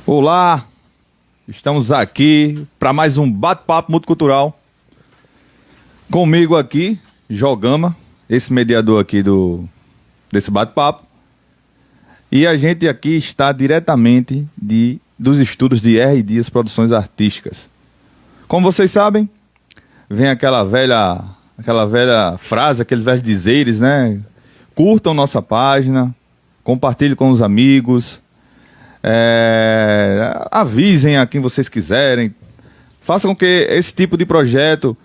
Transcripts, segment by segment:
Olá, estamos aqui para mais um bate-papo multicultural. Comigo aqui, Jogama, esse mediador aqui desse bate-papo. E a gente aqui está diretamente dos estúdios de R. Dias Produções Artísticas. Como vocês sabem, vem aquela velha frase, aqueles velhos dizeres, né? Curtam nossa página, compartilhem com os amigos. Avisem a quem vocês quiserem, façam com que esse tipo de projeto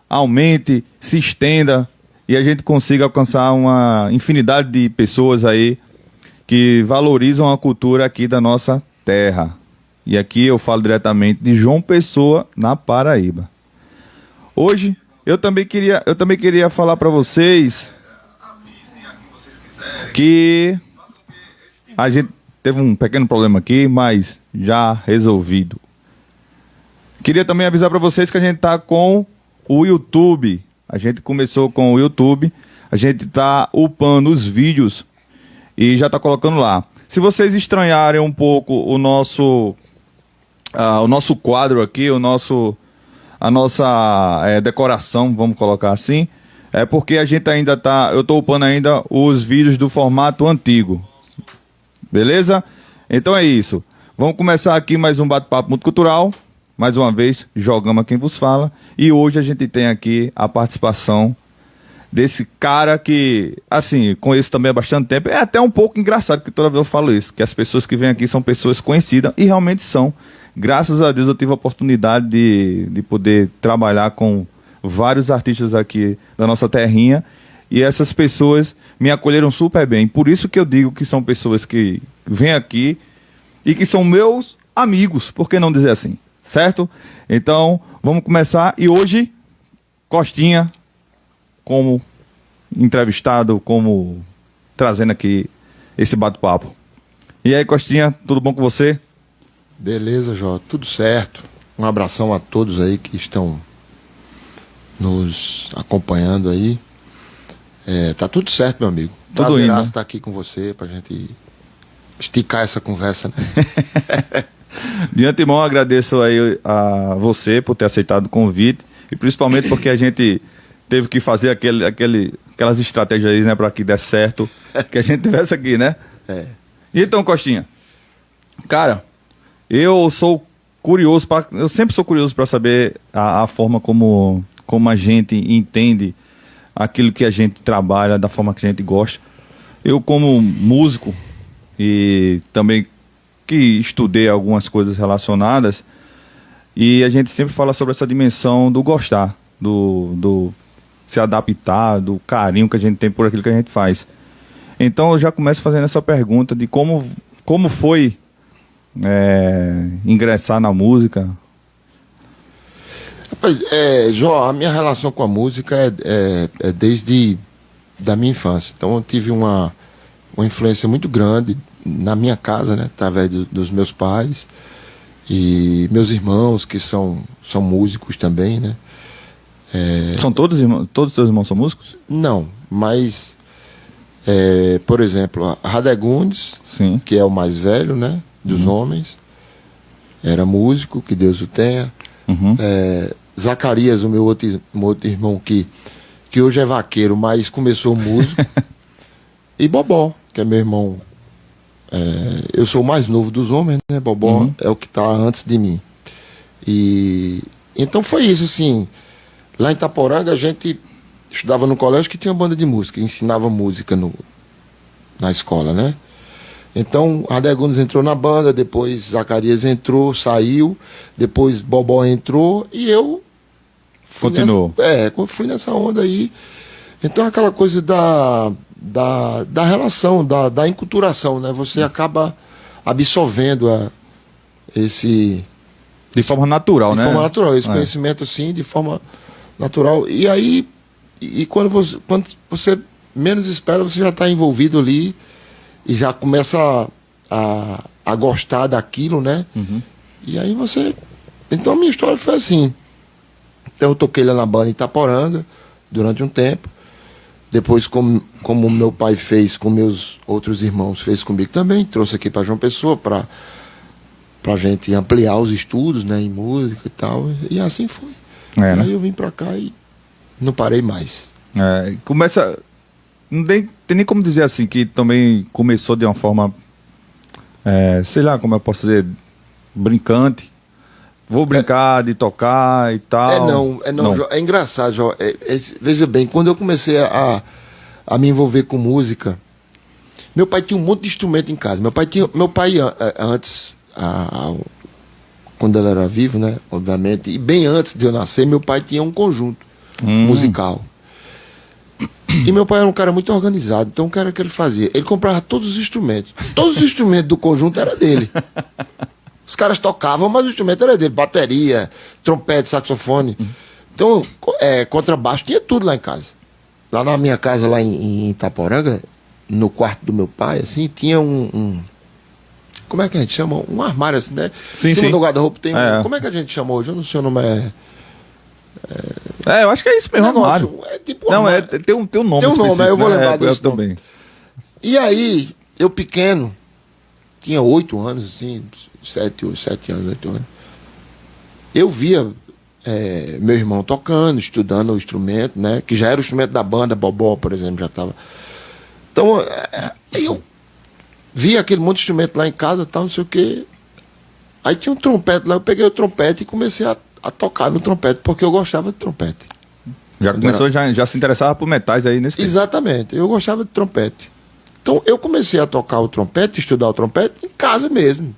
aumente, se estenda e a gente consiga alcançar uma infinidade de pessoas aí que valorizam a cultura aqui da nossa terra. E aqui eu falo diretamente de João Pessoa, na Paraíba. Hoje eu também queria falar para vocês que a gente teve um pequeno problema aqui, mas já resolvido. Queria também avisar para vocês que a gente tá com o YouTube. A gente começou com o YouTube. A gente tá upando os vídeos e já tá colocando lá. Se vocês estranharem um pouco o nosso quadro aqui, a nossa decoração, vamos colocar assim, é porque a gente ainda tá... Eu tô upando ainda os vídeos do formato antigo. Beleza? Então é isso. Vamos começar aqui mais um bate-papo multicultural. Mais uma vez, Jogama quem vos fala. E hoje a gente tem aqui a participação desse cara que, assim, conheço também há bastante tempo. É até um pouco engraçado que toda vez eu falo isso, que as pessoas que vêm aqui são pessoas conhecidas e realmente são. Graças a Deus eu tive a oportunidade de poder trabalhar com vários artistas aqui da nossa terrinha. E essas pessoas me acolheram super bem. Por isso que eu digo que são pessoas que vêm aqui e que são meus amigos. Por que não dizer assim? Certo? Então, vamos começar. E hoje, Costinha, como entrevistado, como trazendo aqui esse bate-papo. E aí, Costinha, tudo bom com você? Beleza, Jó. Tudo certo. Um abração a todos aí que estão nos acompanhando aí. Tá tudo certo, meu amigo. Tudo indo, né? Estar aqui com você pra gente esticar essa conversa, né? De antemão, agradeço aí a você por ter aceitado o convite e principalmente porque a gente teve que fazer aquelas estratégias aí, né, para que desse certo, que a gente tivesse aqui, né? Então, Costinha, cara, eu sempre sou curioso para saber a forma como a gente entende aquilo que a gente trabalha, da forma que a gente gosta. Eu, como músico e também que estudei algumas coisas relacionadas, e a gente sempre fala sobre essa dimensão do gostar, do se adaptar, do carinho que a gente tem por aquilo que a gente faz. Então eu já começo fazendo essa pergunta de como foi ingressar na música. Rapaz, Jó, a minha relação com a música é desde da minha infância. Então eu tive uma influência muito grande na minha casa, né, através dos meus pais e meus irmãos, que são músicos também, né? São todos os teus irmãos são músicos? Não, mas por exemplo, a Radegundes, Sim. que é o mais velho, né, dos homens, era músico, que Deus o tenha. Uhum. Zacarias, o meu outro irmão que hoje é vaqueiro, mas começou músico. E Bobó, que é meu irmão. Eu sou o mais novo dos homens, né? Bobó é o que está antes de mim. E então foi isso, assim. Lá em Itaporanga a gente estudava no colégio que tinha banda de música, ensinava música na escola, né? Então, Radegundes entrou na banda, depois Zacarias entrou, saiu, depois Bobó entrou e eu continuou. Fui nessa onda aí. Então, aquela coisa da relação, da enculturação, né? Você acaba absorvendo esse... De forma natural, né? De forma natural, esse conhecimento, assim, de forma natural. E aí, quando você menos espera, você já está envolvido ali e já começa a gostar daquilo, né? Uhum. E aí você... Então a minha história foi assim. Então eu toquei lá na banda em Itaporanga durante um tempo. Depois, como meu pai fez com meus outros irmãos, fez comigo também. Trouxe aqui para João Pessoa para pra gente ampliar os estudos, né, em música e tal. E assim foi. É, né? Aí eu vim pra cá e não parei mais. Começa. Não tem nem como dizer assim, que também começou de uma forma. Sei lá, como eu posso dizer, brincante. Vou brincar de tocar e tal. Não. É engraçado, Jó. Veja bem, quando eu comecei a me envolver com música, meu pai tinha um monte de instrumento em casa. Meu pai antes, quando ele era vivo, né, obviamente, e bem antes de eu nascer, meu pai tinha um conjunto musical. E meu pai era um cara muito organizado, então o que era que ele fazia? Ele comprava todos os instrumentos. Todos os instrumentos do conjunto eram dele. Os caras tocavam, mas o instrumento era dele. Bateria, trompete, saxofone. Então, contrabaixo, tinha tudo lá em casa. Lá na minha casa, lá em Itaporanga, no quarto do meu pai, assim, tinha como é que a gente chama? Um armário, assim, né? Sim, em cima sim. do guarda-roupa tem como é que a gente chama hoje? Eu não sei o nome. Eu acho que é isso mesmo, Negócio, armário. é tipo Não, armário. tem um nome Tem um nome, específico, eu vou né? lembrar Eu desse nome. também. E aí, eu pequeno, tinha 8 anos, assim, 7 anos, 8 anos. Eu via meu irmão tocando, estudando o instrumento, né? Que já era o instrumento da banda, Bobó, por exemplo, já estava. Então, aí eu via aquele monte de instrumento lá em casa, tal, não sei o quê. Aí tinha um trompete lá, eu peguei o trompete e comecei a tocar no trompete, porque eu gostava de trompete. Já começou, já se interessava por metais aí nesse tempo. Exatamente, eu gostava de trompete. Então eu comecei a tocar o trompete, estudar o trompete em casa mesmo.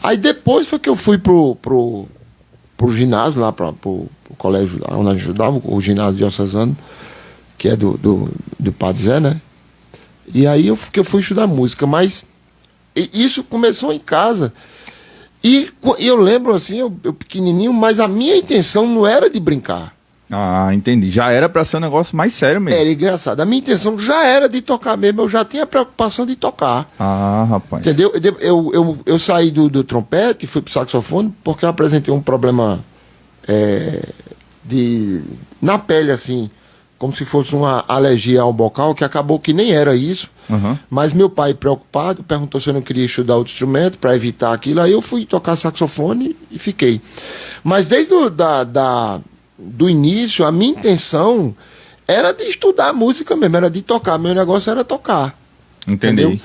Aí depois foi que eu fui pro ginásio, lá pro colégio lá onde a gente estudava, o ginásio diocesano, que é do Padre Zé, né? E aí que eu fui estudar música, mas isso começou em casa. E eu lembro assim, eu pequenininho, mas a minha intenção não era de brincar. Ah, entendi. Já era pra ser um negócio mais sério mesmo. Era engraçado. A minha intenção já era de tocar mesmo, eu já tinha a preocupação de tocar. Ah, rapaz. Entendeu? Eu saí do trompete e fui pro saxofone porque eu apresentei um problema na pele, assim, como se fosse uma alergia ao bocal, que acabou que nem era isso. Uhum. Mas meu pai, preocupado, perguntou se eu não queria estudar outro instrumento para evitar aquilo. Aí eu fui tocar saxofone e fiquei. Mas desde do início, a minha intenção era de estudar música mesmo, era de tocar. Meu negócio era tocar. Entendi. Entendeu?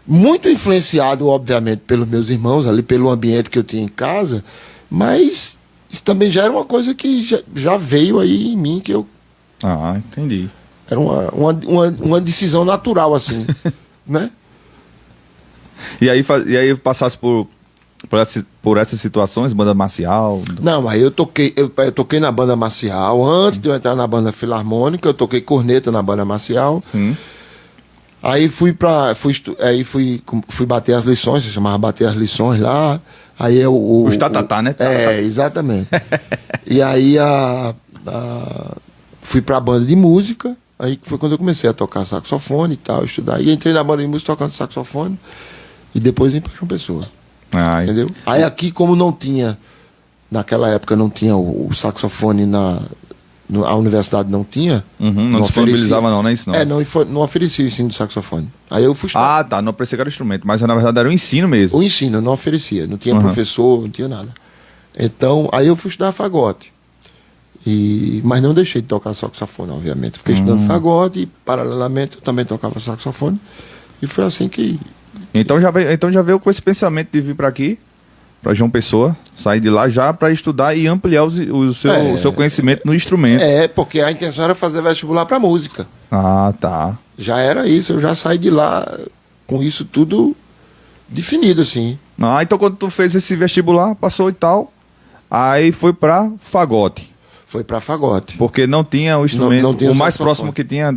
Muito influenciado, obviamente, pelos meus irmãos, ali pelo ambiente que eu tinha em casa, mas isso também já era uma coisa que já veio aí em mim, que eu... Ah, entendi. Era uma decisão natural, assim, né? E aí passasse por essas situações, banda marcial? Não, aí eu toquei na banda marcial. Antes de eu entrar na banda filarmônica, eu toquei corneta na banda marcial. Sim. Aí fui bater as lições, se chamava bater as lições lá. Aí Os tatatá, né? Exatamente. E aí fui pra banda de música. Aí foi quando eu comecei a tocar saxofone e tal, estudar. E entrei na banda de música tocando saxofone. E depois vim pra João Pessoa. Ah, Entendeu? Aí aqui, como não tinha, naquela época não tinha o saxofone a universidade não tinha. Não disponibilizava não, né? Isso não. Não oferecia o ensino de saxofone. Aí eu fui estudar. Ah, tá. Não parecia que era instrumento, mas na verdade era o ensino mesmo. O ensino, não oferecia. Não tinha professor, não tinha nada. Então, aí eu fui estudar fagote. Mas não deixei de tocar saxofone, obviamente. Fiquei estudando fagote e, paralelamente, eu também tocava saxofone. E foi assim que... Então já veio com esse pensamento de vir para aqui, para João Pessoa, sair de lá já para estudar e ampliar o seu conhecimento no instrumento. Porque a intenção era fazer vestibular para música. Ah, tá. Já era isso, eu já saí de lá com isso tudo definido, assim. Ah, então quando tu fez esse vestibular, passou e tal, aí foi para fagote. Foi para fagote. Porque não tinha o instrumento, não tinha o mais saxofone. próximo que tinha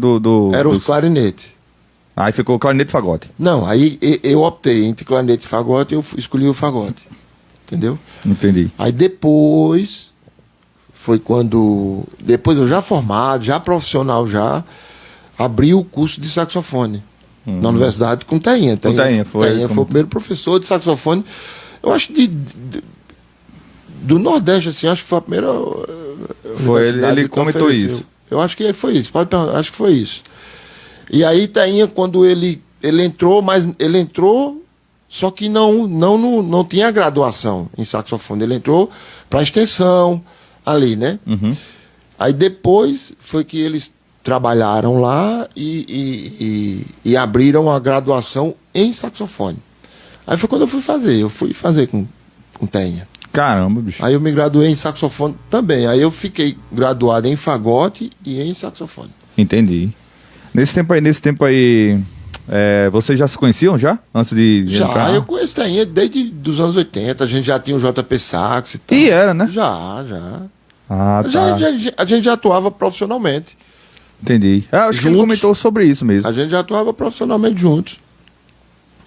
Era o clarinete. Aí ficou clarinete e fagote. Não, aí eu optei entre clarinete e fagote, eu escolhi o fagote. Entendeu? Entendi. Aí depois foi quando... Depois eu já formado, já profissional já, abri o curso de saxofone. Na universidade com Tainha. Tainha foi o primeiro professor de saxofone. Eu acho do Nordeste, assim, acho que foi a primeira... Foi ele comentou isso. Eu acho que foi isso, acho que foi isso. E aí Tainha, quando ele entrou, mas ele entrou só que não tinha graduação em saxofone. Ele entrou para extensão ali, né? Uhum. Aí depois foi que eles trabalharam lá e abriram a graduação em saxofone. Aí foi quando eu fui fazer com Tenha. Caramba, bicho. Aí eu me graduei em saxofone também. Aí eu fiquei graduado em fagote e em saxofone. Entendi. Nesse tempo aí, vocês já se conheciam já? Antes de Já, entrar? eu conheço Tenha desde os anos 80. A gente já tinha o JP Sax e tal. E era, né? Já. Ah, tá. A gente já atuava profissionalmente. Entendi. Acho que ele Juntos. comentou sobre isso mesmo. A gente já atuava profissionalmente juntos.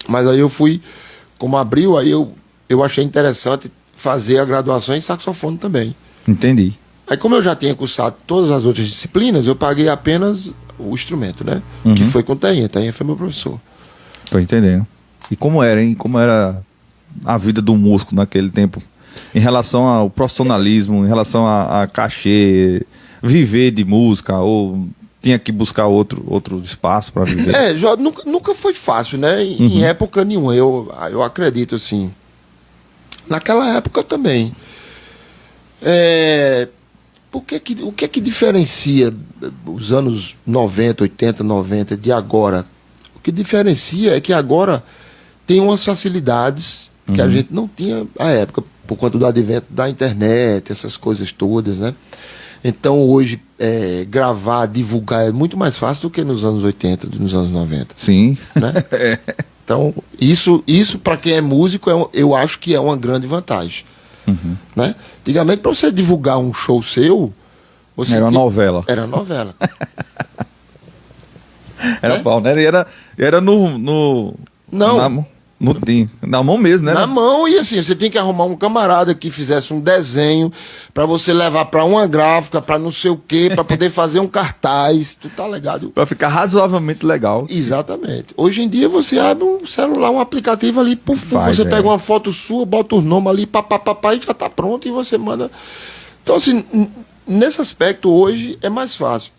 Mas aí eu fui, como abriu, aí eu achei interessante fazer a graduação em saxofone também. Entendi. Aí como eu já tinha cursado todas as outras disciplinas, eu paguei apenas o instrumento, né? Uhum. Que foi com Tenha. Tenha foi meu professor. Tô entendendo. E como era, hein? Como era a vida do músico naquele tempo? Em relação ao profissionalismo, em relação a cachê, viver de música, ou tinha que buscar outro espaço para viver? Nunca foi fácil, né? Em época nenhuma. Eu acredito, assim. Naquela época também. O que é que diferencia os anos 90, 80, 90 de agora? O que diferencia é que agora tem umas facilidades que a gente não tinha à época, por conta do advento da internet, essas coisas todas, né? Então hoje gravar, divulgar é muito mais fácil do que nos anos 80, nos anos 90. Sim. Né? Então, isso para quem é músico, eu acho que é uma grande vantagem. Uhum. Né? Antigamente, para você divulgar um show seu, Era uma novela. Era novela. Era pau, né? Era no. Não. Na mão mesmo, né? Na mão, e assim, você tem que arrumar um camarada que fizesse um desenho para você levar para uma gráfica, para não sei o quê, para poder fazer um cartaz. Tu tá ligado? Pra ficar razoavelmente legal. Exatamente. Hoje em dia você abre um celular, um aplicativo ali, você pega uma foto sua, bota os nomes ali, papapá, e já tá pronto e você manda. Então, assim, nesse aspecto hoje é mais fácil.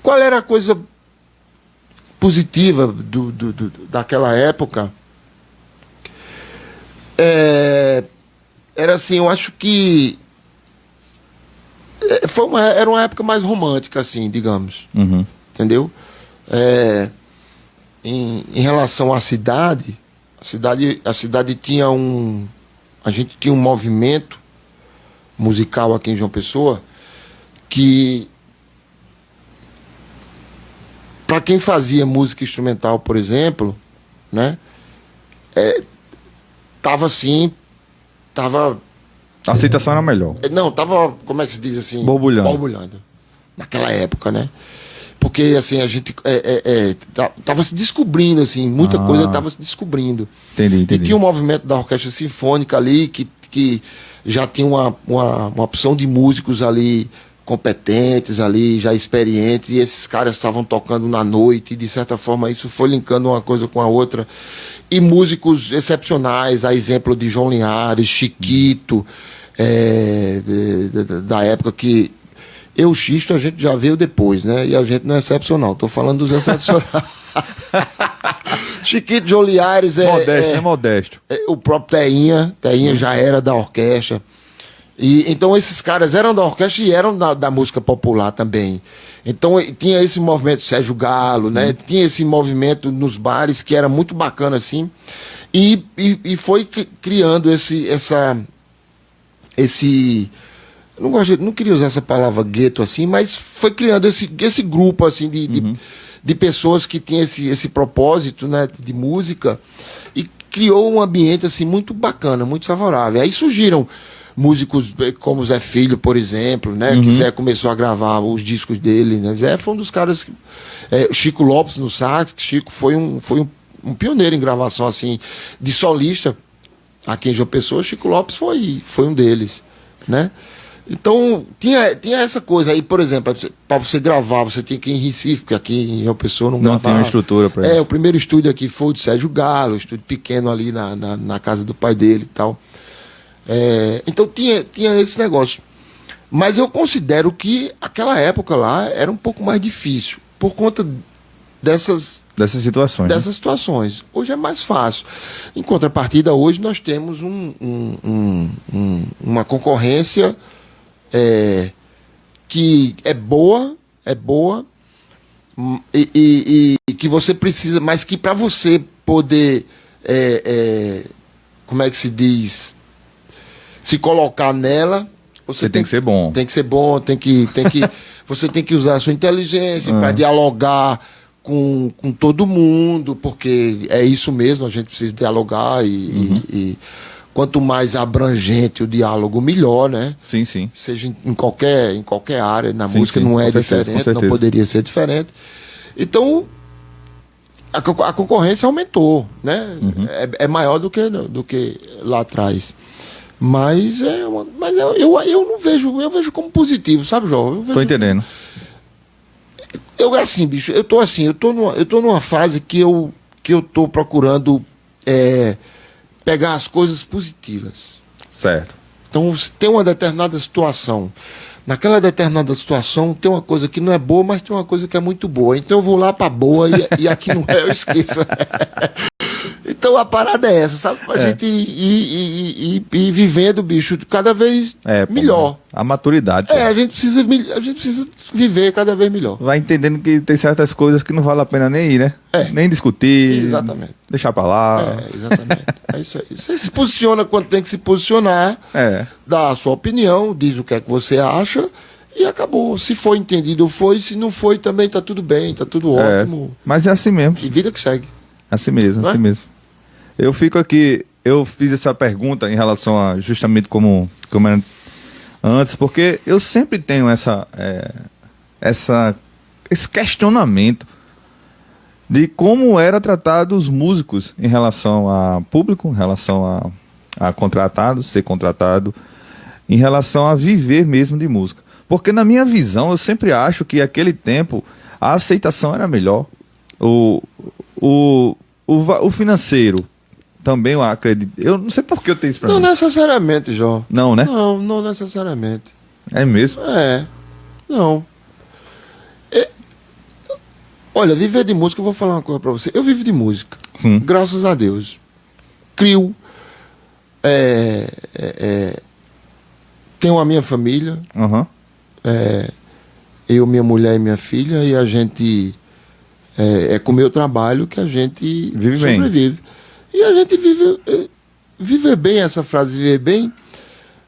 Qual era a coisa positiva daquela época? Era assim, eu acho que era uma época mais romântica, assim, digamos. Uhum. Entendeu? Em relação à cidade, a cidade tinha a gente tinha um movimento musical aqui em João Pessoa que, para quem fazia música instrumental, por exemplo, né, tava assim, A aceitação era melhor. não, tava, como é que se diz assim? Borbulhando. Naquela época, né? Porque, assim, a gente tava se descobrindo, assim, muita coisa tava se descobrindo. Entendi. E tinha um movimento da orquestra sinfônica ali, que já tinha uma opção de músicos ali competentes ali, já experientes, e esses caras estavam tocando na noite, e de certa forma isso foi linkando uma coisa com a outra. E músicos excepcionais, a exemplo de João Linhares, Chiquito, da época que o Xisto a gente já veio depois, né? E a gente não é excepcional, tô falando dos excepcionais. Chiquito, João Linhares modesto. o próprio Teinha já era da orquestra. E então esses caras eram da orquestra e eram da música popular também. Então tinha esse movimento, Sérgio Galo, né? Tinha esse movimento nos bares que era muito bacana assim. E foi criando esse não queria usar essa palavra gueto assim, mas foi criando esse grupo assim de pessoas que tinham esse propósito, né, de música, e criou um ambiente assim muito bacana, muito favorável. Aí surgiram músicos como Zé Filho, por exemplo, né? Que Zé começou a gravar os discos dele, né? Zé foi um dos caras Chico Lopes no sax, que Chico foi um pioneiro em gravação assim de solista aqui em João Pessoa. Chico Lopes foi um deles, né? Então tinha essa coisa aí, por exemplo, para você gravar, você tinha que ir em Recife, porque aqui em João Pessoa não gravava. Tinha uma estrutura para isso. O primeiro estúdio aqui foi o de Sérgio Galo, um estúdio pequeno ali na casa do pai dele e tal. Então tinha esse negócio. Mas eu considero que aquela época lá era um pouco mais difícil, por conta dessas Situações. Né? dessas situações. Hoje é mais fácil. Em contrapartida, hoje nós temos uma concorrência que é boa, e que você precisa, mas que para você poder, como é que se diz, se colocar nela, Você tem que ser bom. Tem que ser bom, você tem que usar a sua inteligência para dialogar com todo mundo, porque é isso mesmo, a gente precisa dialogar e quanto mais abrangente o diálogo, melhor, né? Sim, sim. Seja em qualquer área, na Sim, música sim, não é com certeza, com diferente, não certeza. poderia ser diferente. Então, a concorrência aumentou, né? É maior do que lá atrás. Mas eu não vejo, eu vejo como positivo, sabe, João? Tô entendendo. Assim, bicho, eu tô numa fase que eu tô procurando pegar as coisas positivas. Certo. Então, se tem uma determinada situação, naquela determinada situação tem uma coisa que não é boa, mas tem uma coisa que é muito boa. Então eu vou lá pra boa e aqui não é, eu esqueço. Então a parada é essa, sabe? Pra gente ir vivendo, bicho, cada vez melhor. A maturidade. A gente precisa viver cada vez melhor. Vai entendendo que tem certas coisas que não vale a pena nem ir, né? Nem discutir. Exatamente. Deixar pra lá. Exatamente. É isso aí. Você se posiciona quando tem que se posicionar, dá a sua opinião, diz o que é que você acha e acabou. Se foi entendido, foi. Se não foi, também tá tudo bem, tá tudo ótimo. Mas é assim mesmo. E vida que segue. Assim mesmo, Não assim é? mesmo. Eu fico aqui, eu fiz essa pergunta em relação a justamente como era antes, porque eu sempre tenho esse questionamento de como era tratado os músicos em relação a público, em relação a contratado, ser contratado, em relação a viver mesmo de música. Porque na minha visão, eu sempre acho que aquele tempo a aceitação era melhor. O financeiro também eu acredito. Eu não sei por que eu tenho isso pra Não mim. necessariamente, João. Não, né? Não necessariamente. É mesmo? Não. Olha, viver de música, eu vou falar uma coisa pra você. Eu vivo de música. Graças a Deus. Crio. Tenho a minha família. Eu, minha mulher e minha filha. E a gente... É com o meu trabalho que a gente sobrevive. E a gente viver bem, essa frase viver bem,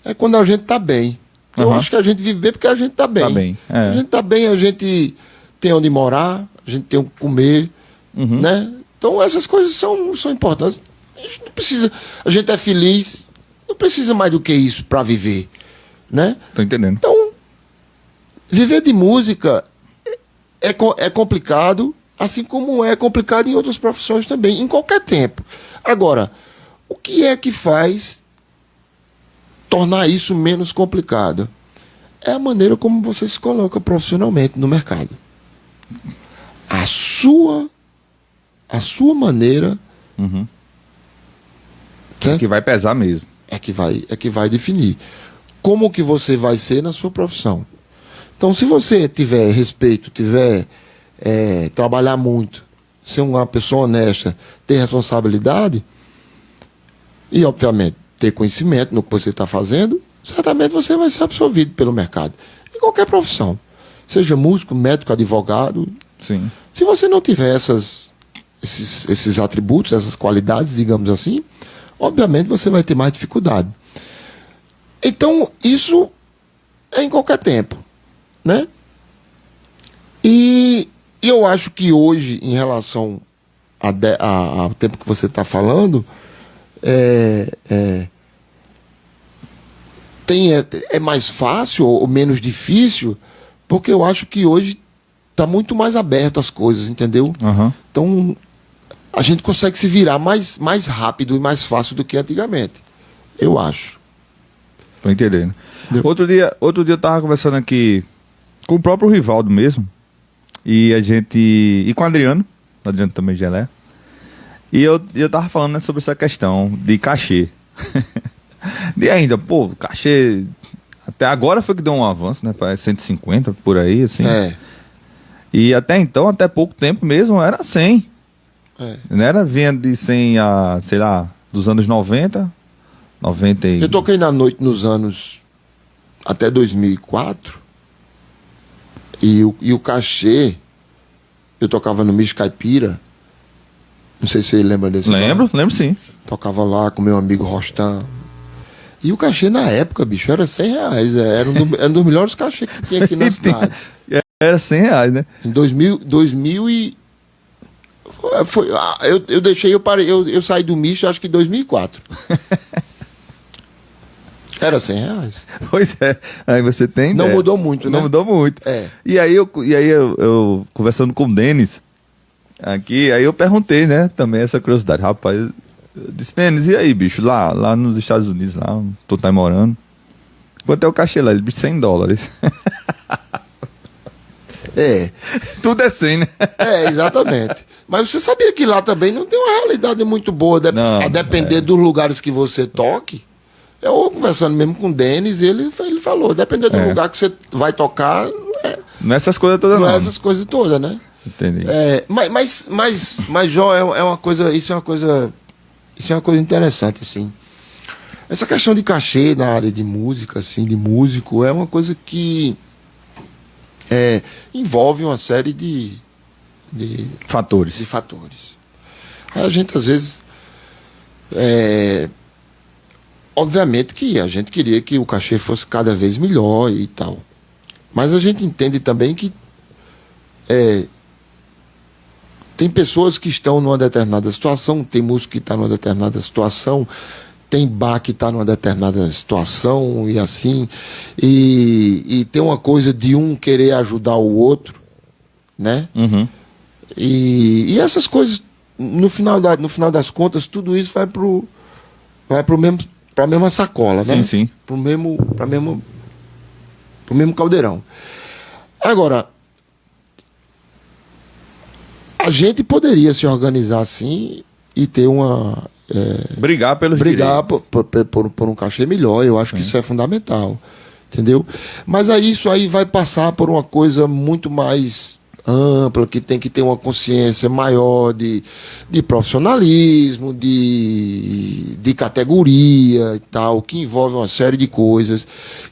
é quando a gente tá bem. Eu acho que a gente vive bem porque a gente tá bem. Tá bem. A gente tá bem, a gente tem onde morar, a gente tem o que comer, né? Então essas coisas são importantes. A gente não precisa, a gente é feliz, não precisa mais do que isso para viver, né? Tô entendendo. Então, viver de música é complicado, assim como é complicado em outras profissões também, em qualquer tempo. Agora, o que é que faz tornar isso menos complicado? É a maneira como você se coloca profissionalmente no mercado. A sua maneira É que vai pesar mesmo. é que vai definir como que você vai ser na sua profissão. Então, se você tiver respeito, trabalhar muito, ser uma pessoa honesta, ter responsabilidade e, obviamente, ter conhecimento no que você está fazendo, certamente você vai ser absorvido pelo mercado. Em qualquer profissão. Seja músico, médico, advogado. Sim. Se você não tiver esses atributos, essas qualidades, digamos assim, obviamente você vai ter mais dificuldade. Então, isso é em qualquer tempo, né? E eu acho que hoje, em relação ao tempo que você está falando, é mais fácil ou menos difícil, porque eu acho que hoje está muito mais aberto as coisas, entendeu? Então, a gente consegue se virar mais rápido e mais fácil do que antigamente. Eu acho. Tô entendendo. Entendeu? Outro dia eu tava conversando aqui com o próprio Rivaldo mesmo. E com o Adriano também já é. E eu tava falando, né, sobre essa questão de cachê. E ainda, cachê até agora foi que deu um avanço, né? Faz 150 por aí, assim. E até então, até pouco tempo mesmo, era 100. Não era, vinha de 100 a, sei lá, dos anos 90, 90 e... Eu toquei na noite nos anos até 2004 e o cachê, eu tocava no Miss Caipira, não sei se você lembra desse Lembro sim. Tocava lá com meu amigo Rostam. E o cachê na época, bicho, era R$100. Era um dos melhores cachês que tinha aqui na cidade. Era R$100, né? Em 2000 e... eu deixei, eu saí do Miss, acho que em 2004. Era R$100. Pois é, aí você tem Não ideia. mudou muito, né? Não mudou muito. É. E aí eu conversando com o Denis aqui, aí eu perguntei, né, também essa curiosidade. Rapaz, eu disse, Denis, e aí, bicho, lá nos Estados Unidos, lá, tu tá morando, quanto é o cachê lá? Ele disse, $100. É. Tudo é 100, né? É, exatamente. Mas você sabia que lá também não tem uma realidade muito boa, Não, a depender dos lugares que você toque. Eu conversando mesmo com o Denis, ele falou, dependendo do lugar que você vai tocar, Não é essas coisas todas, não não. é essas coisas todas, né? Entendi. Mas Jó, é uma coisa, isso é uma coisa interessante, assim. Essa questão de cachê na área de música, assim, de músico, é uma coisa que envolve uma série de Fatores. fatores. A gente, às vezes, obviamente que a gente queria que o cachê fosse cada vez melhor e tal. Mas a gente entende também que tem pessoas que estão numa determinada situação, tem músico que está numa determinada situação, tem bar que está numa determinada situação e assim, e tem uma coisa de um querer ajudar o outro, né? Uhum. E essas coisas, no final das contas, tudo isso vai para a mesma sacola, né? Sim. Pro mesmo caldeirão. Agora, a gente poderia se organizar assim e ter uma... Brigar pelos brigar direitos. por um cachê melhor. Eu acho que isso é fundamental. Entendeu? Mas aí isso aí vai passar por uma coisa muito mais ampla, que tem que ter uma consciência maior de profissionalismo, de categoria e tal, que envolve uma série de coisas,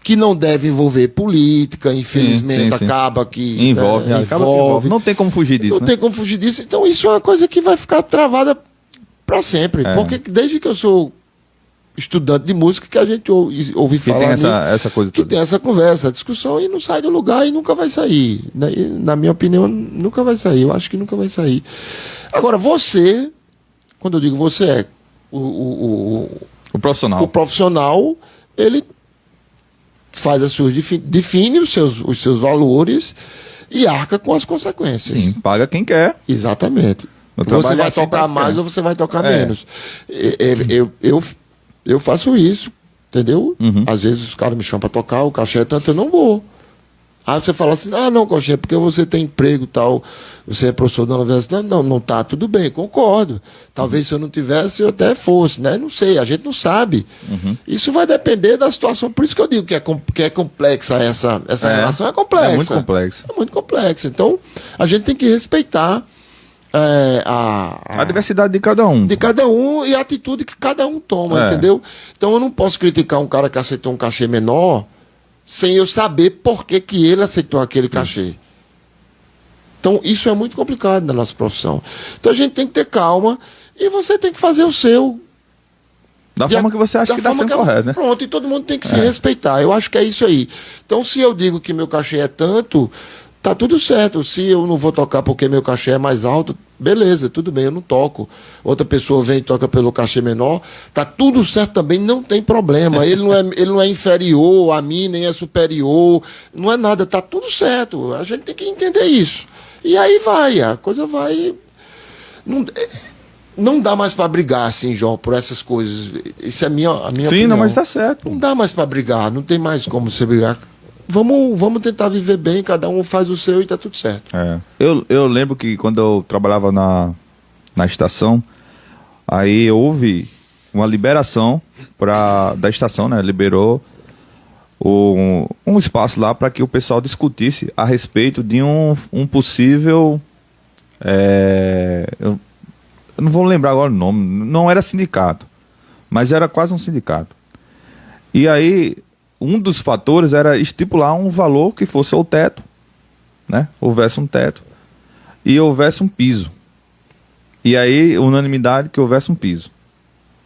que não deve envolver política, infelizmente, sim. acaba que Envolve. Acaba que envolve. Não tem como fugir disso, não né? tem como fugir disso. Então isso é uma coisa que vai ficar travada para sempre. Porque desde que eu sou estudante de música, que a gente ouve Que falar tem nisso, essa coisa que toda. tem essa conversa, a discussão, e não sai do lugar e nunca vai sair. Na minha opinião, nunca vai sair. Eu acho que nunca vai sair. Agora, você, quando eu digo você, O profissional. o profissional, ele faz as suas define os seus valores e arca com as consequências. Sim, paga quem quer. Exatamente. Eu Você trabalho vai assim tocar pra mais quê? ou você vai tocar menos. Eu faço isso, entendeu? Uhum. Às vezes os caras me chamam pra tocar, o cachê é tanto, eu não vou. Aí você fala assim, não, cachê, porque você tem emprego e tal, você é professor da universidade. Não tá, tudo bem, concordo. Talvez se eu não tivesse, eu até fosse, né? Não sei, a gente não sabe. Uhum. Isso vai depender da situação, por isso que eu digo que é complexa essa relação, é complexa. É muito complexo. É muito complexa. Então, a gente tem que respeitar A diversidade de cada um. de cada um e a atitude que cada um toma, entendeu? Então eu não posso criticar um cara que aceitou um cachê menor sem eu saber por que ele aceitou aquele cachê. Então isso é muito complicado na nossa profissão. Então a gente tem que ter calma e você tem que fazer o seu Da forma que você acha que dá sendo correto, né? Pronto, e todo mundo tem que se respeitar. Eu acho que é isso aí. Então se eu digo que meu cachê é tanto, tá tudo certo. Se eu não vou tocar porque meu cachê é mais alto, beleza, tudo bem, eu não toco. Outra pessoa vem e toca pelo cachê menor, tá tudo certo também, não tem problema. Ele não é inferior a mim, nem é superior, não é nada, tá tudo certo. A gente tem que entender isso. E aí a coisa vai... Não dá mais para brigar assim, João, por essas coisas. Isso é a minha Sim, opinião. não, mas tá certo. Não dá mais para brigar, não tem mais como você brigar. Vamos tentar viver bem, cada um faz o seu e tá tudo certo. Eu lembro que quando eu trabalhava na estação, aí houve uma liberação da estação, né? Liberou um espaço lá para que o pessoal discutisse a respeito de um possível... eu não vou lembrar agora o nome, não era sindicato, mas era quase um sindicato. E aí, um dos fatores era estipular um valor que fosse o teto, né? Houvesse um teto e houvesse um piso. E aí, unanimidade que houvesse um piso,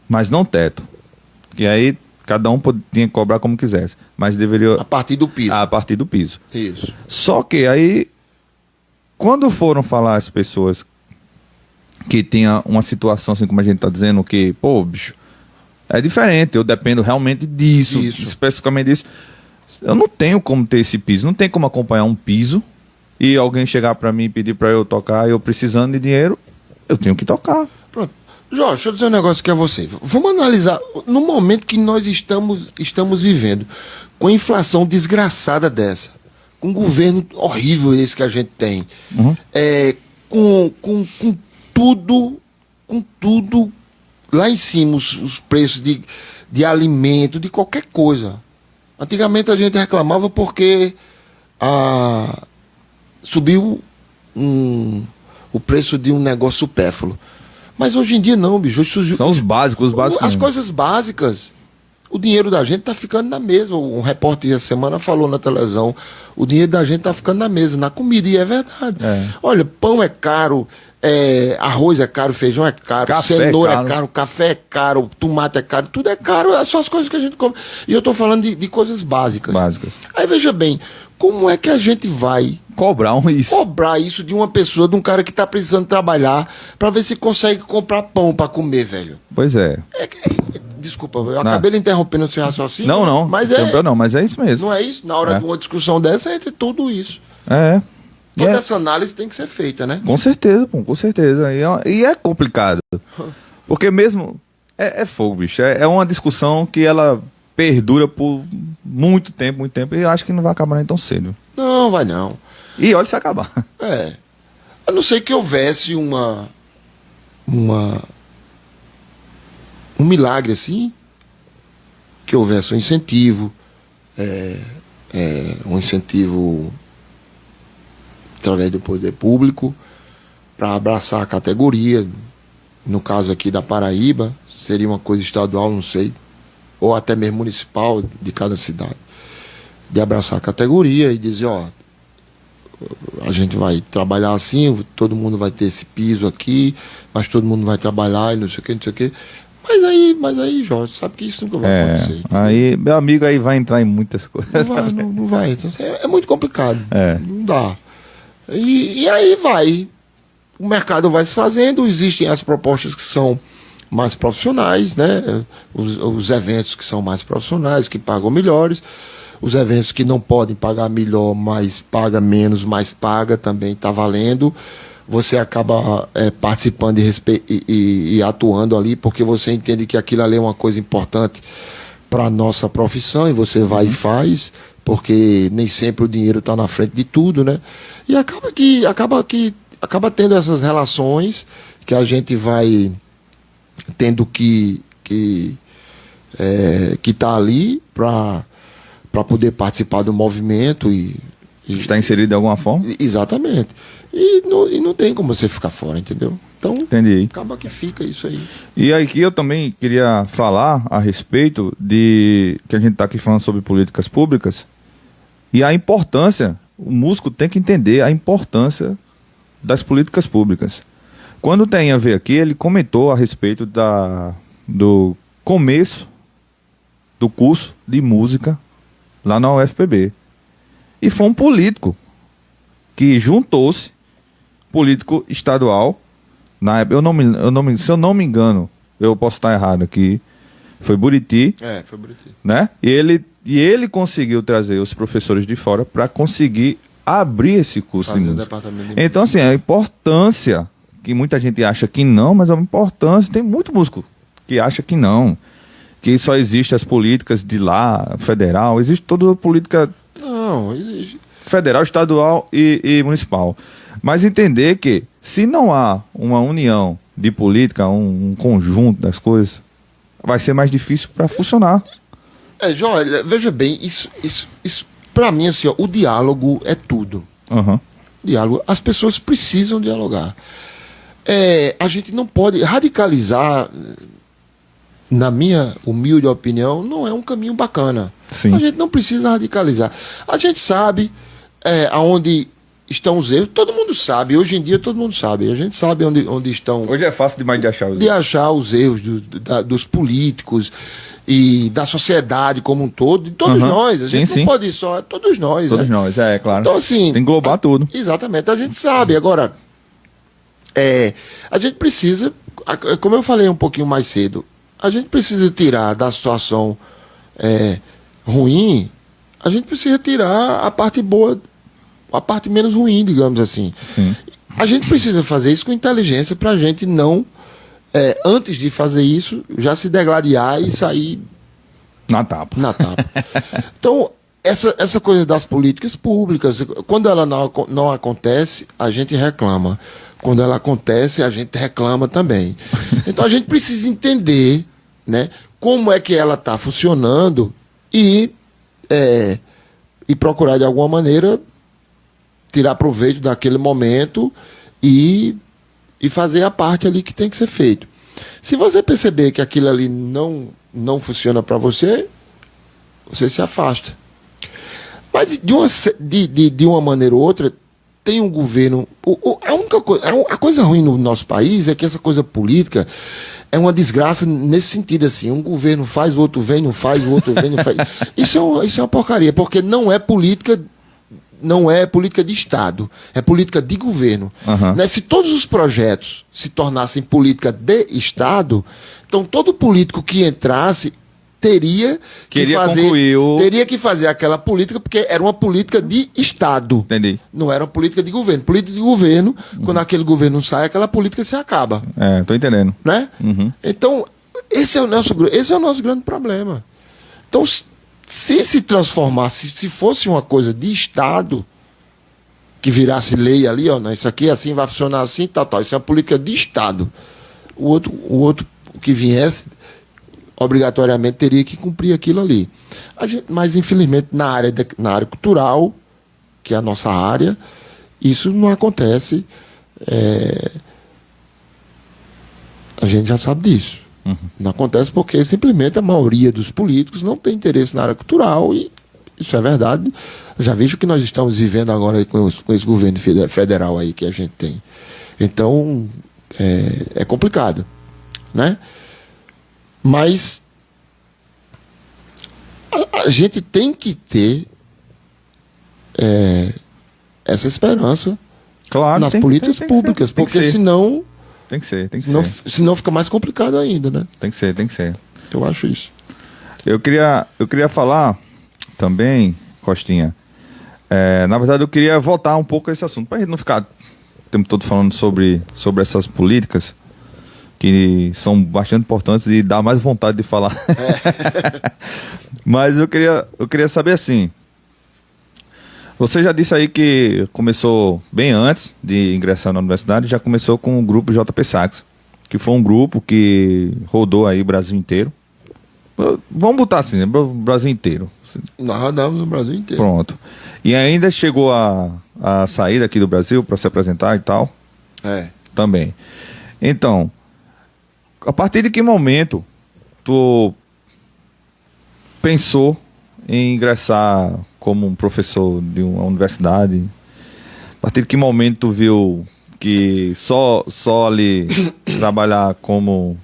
mas não teto. E aí, cada um tinha que cobrar como quisesse, mas deveria... A partir do piso. A partir do piso. Isso. Só que aí, quando foram falar as pessoas que tinha uma situação assim como a gente tá dizendo, que, pô, bicho, é diferente, eu dependo realmente disso, especificamente disso. Eu não tenho como ter esse piso, não tem como acompanhar um piso e alguém chegar para mim e pedir para eu tocar, eu precisando de dinheiro, eu tenho que tocar. Pronto. Jorge, deixa eu dizer um negócio aqui a você. Vamos analisar, no momento que nós estamos vivendo, com a inflação desgraçada dessa, com um governo horrível esse que a gente tem, com tudo lá em cima, os preços de alimento, de qualquer coisa. Antigamente a gente reclamava porque subiu o preço de um negócio supérfluo. Mas hoje em dia não, bicho. São os básicos, As mesmo. coisas básicas. O dinheiro da gente tá ficando na mesa. Um repórter essa semana falou na televisão, o dinheiro da gente tá ficando na mesa, na comida, e é verdade. Olha, pão é caro, arroz é caro, feijão é caro, Café cenoura é caro, café é caro, tomate é caro, tudo é caro, é só as coisas que a gente come. E eu tô falando de coisas básicas. Aí veja bem, como é que a gente vai cobrar isso de uma pessoa, de um cara que tá precisando trabalhar, pra ver se consegue comprar pão pra comer, velho? Pois é. Desculpa, eu acabei lhe interrompendo o seu raciocínio. Não. Mas mas é isso mesmo. não é isso? Na hora de uma discussão dessa, entre tudo isso. Toda essa análise tem que ser feita, né? Com certeza, pô, com certeza. E é complicado. Porque mesmo... É fogo, bicho. É uma discussão que ela perdura por muito tempo, e eu acho que não vai acabar nem tão cedo. Não, vai não. E olha se acabar. A não ser que houvesse um milagre assim, que houvesse um incentivo, através do poder público, para abraçar a categoria. No caso aqui da Paraíba, seria uma coisa estadual, não sei, ou até mesmo municipal de cada cidade, de abraçar a categoria e dizer, a gente vai trabalhar assim, todo mundo vai ter esse piso aqui, mas todo mundo vai trabalhar e não sei o que, não sei o que. Mas aí, Jorge, sabe que isso nunca vai acontecer. Entendeu? Aí, meu amigo aí vai entrar em muitas coisas. Não vai. Então, é muito complicado. Não dá. E aí vai. O mercado vai se fazendo, existem as propostas que são mais profissionais, né? Os eventos que são mais profissionais, que pagam melhores. Os eventos que não podem pagar melhor, mas paga menos, mas paga, também está valendo. Você acaba participando e atuando ali, porque você entende que aquilo ali é uma coisa importante para a nossa profissão, e você vai e faz, porque nem sempre o dinheiro está na frente de tudo, né? E acaba tendo essas relações que a gente vai tendo que tá ali para poder participar do movimento e está inserido de alguma forma? Exatamente. E não tem como você ficar fora, entendeu? Então, entendi. Acaba que fica isso aí. E aqui eu também queria falar a respeito de que a gente está aqui falando sobre políticas públicas e a importância, o músico tem que entender a importância das políticas públicas. Quando o Teinha veio aqui, ele comentou a respeito do começo do curso de música lá na UFPB. E foi um político que juntou-se, político estadual, na época, se eu não me engano, eu posso estar errado aqui, foi Buriti. Foi Buriti. Né? E ele conseguiu trazer os professores de fora para conseguir abrir esse curso de música. Então, assim, a importância, que muita gente acha que não, mas é uma importância, tem muito músico que acha que não, que só existe as políticas de lá, federal, existe toda a política... Não, existe. Federal, estadual e municipal. Mas entender que, se não há uma união de política, um conjunto das coisas, vai ser mais difícil para funcionar. Joel, veja bem, isso para mim, assim, ó, o diálogo é tudo. Aham. Diálogo, as pessoas precisam dialogar. A gente não pode radicalizar, na minha humilde opinião, não é um caminho bacana. Sim. A gente não precisa radicalizar. A gente sabe aonde estão os erros. Todo mundo sabe. Hoje em dia todo mundo sabe. A gente sabe onde estão. Hoje é fácil demais de achar os De achar os erros dos políticos e da sociedade como um todo. De todos Uhum. nós. A gente Sim, não sim. pode ir só. Todos nós. Todos nós, claro. Então, assim. Tem que englobar tudo. Exatamente. A gente sabe. Agora, a gente precisa, como eu falei um pouquinho mais cedo, a gente precisa tirar da situação ruim, a gente precisa tirar a parte boa, a parte menos ruim, digamos assim. Sim. A gente precisa fazer isso com inteligência para a gente não, antes de fazer isso, já se degladiar e sair Na tapa. na tapa. Então, essa coisa das políticas públicas, quando ela não acontece, a gente reclama. Quando ela acontece, a gente reclama também. Então a gente precisa entender, né, como é que ela está funcionando e procurar de alguma maneira tirar proveito daquele momento e fazer a parte ali que tem que ser feito. Se você perceber que aquilo ali não funciona para você, você se afasta. Mas de uma maneira ou outra, tem um governo. A coisa ruim no nosso país é que essa coisa política é uma desgraça nesse sentido, assim. Um governo faz, o outro vem, não faz, o outro vem, não faz. Isso é uma porcaria, porque não é política de Estado, é política de governo. Uhum. Né? Se todos os projetos se tornassem política de Estado, então todo político que entrasse teria que fazer aquela política, porque era uma política de Estado. Entendi. Não era uma política de governo. Política de governo, quando aquele governo sai, aquela política se acaba. Tô entendendo. Né? Uhum. Então, esse é o nosso grande problema. Então, se transformasse, se fosse uma coisa de Estado, que virasse lei ali, ó, isso aqui assim vai funcionar assim, tal. Isso é uma política de Estado. O outro que viesse obrigatoriamente teria que cumprir aquilo ali. Mas, infelizmente, na área cultural, que é a nossa área, isso não acontece. A gente já sabe disso. Uhum. Não acontece porque simplesmente a maioria dos políticos não tem interesse na área cultural e isso é verdade. Eu já vejo o que nós estamos vivendo agora aí com esse governo federal aí que a gente tem. Então, é complicado, né? Mas a gente tem que ter essa esperança nas políticas públicas, porque senão Tem que ser. senão fica mais complicado ainda, né? Tem que ser. Eu acho isso. Eu queria falar também, Costinha, na verdade eu queria voltar um pouco a esse assunto, para a gente não ficar o tempo todo falando sobre essas políticas, que são bastante importantes e dá mais vontade de falar. Mas eu queria saber assim, você já disse aí que começou bem antes de ingressar na universidade, já começou com o grupo JP Sax, que foi um grupo que rodou aí o Brasil inteiro. Vamos botar assim, né? O Brasil inteiro. Nós rodamos no Brasil inteiro. Pronto. E ainda chegou a sair daqui do Brasil para se apresentar e tal? Também. Então, a partir de que momento tu pensou em ingressar como um professor de uma universidade? A partir de que momento tu viu que só ali trabalhar como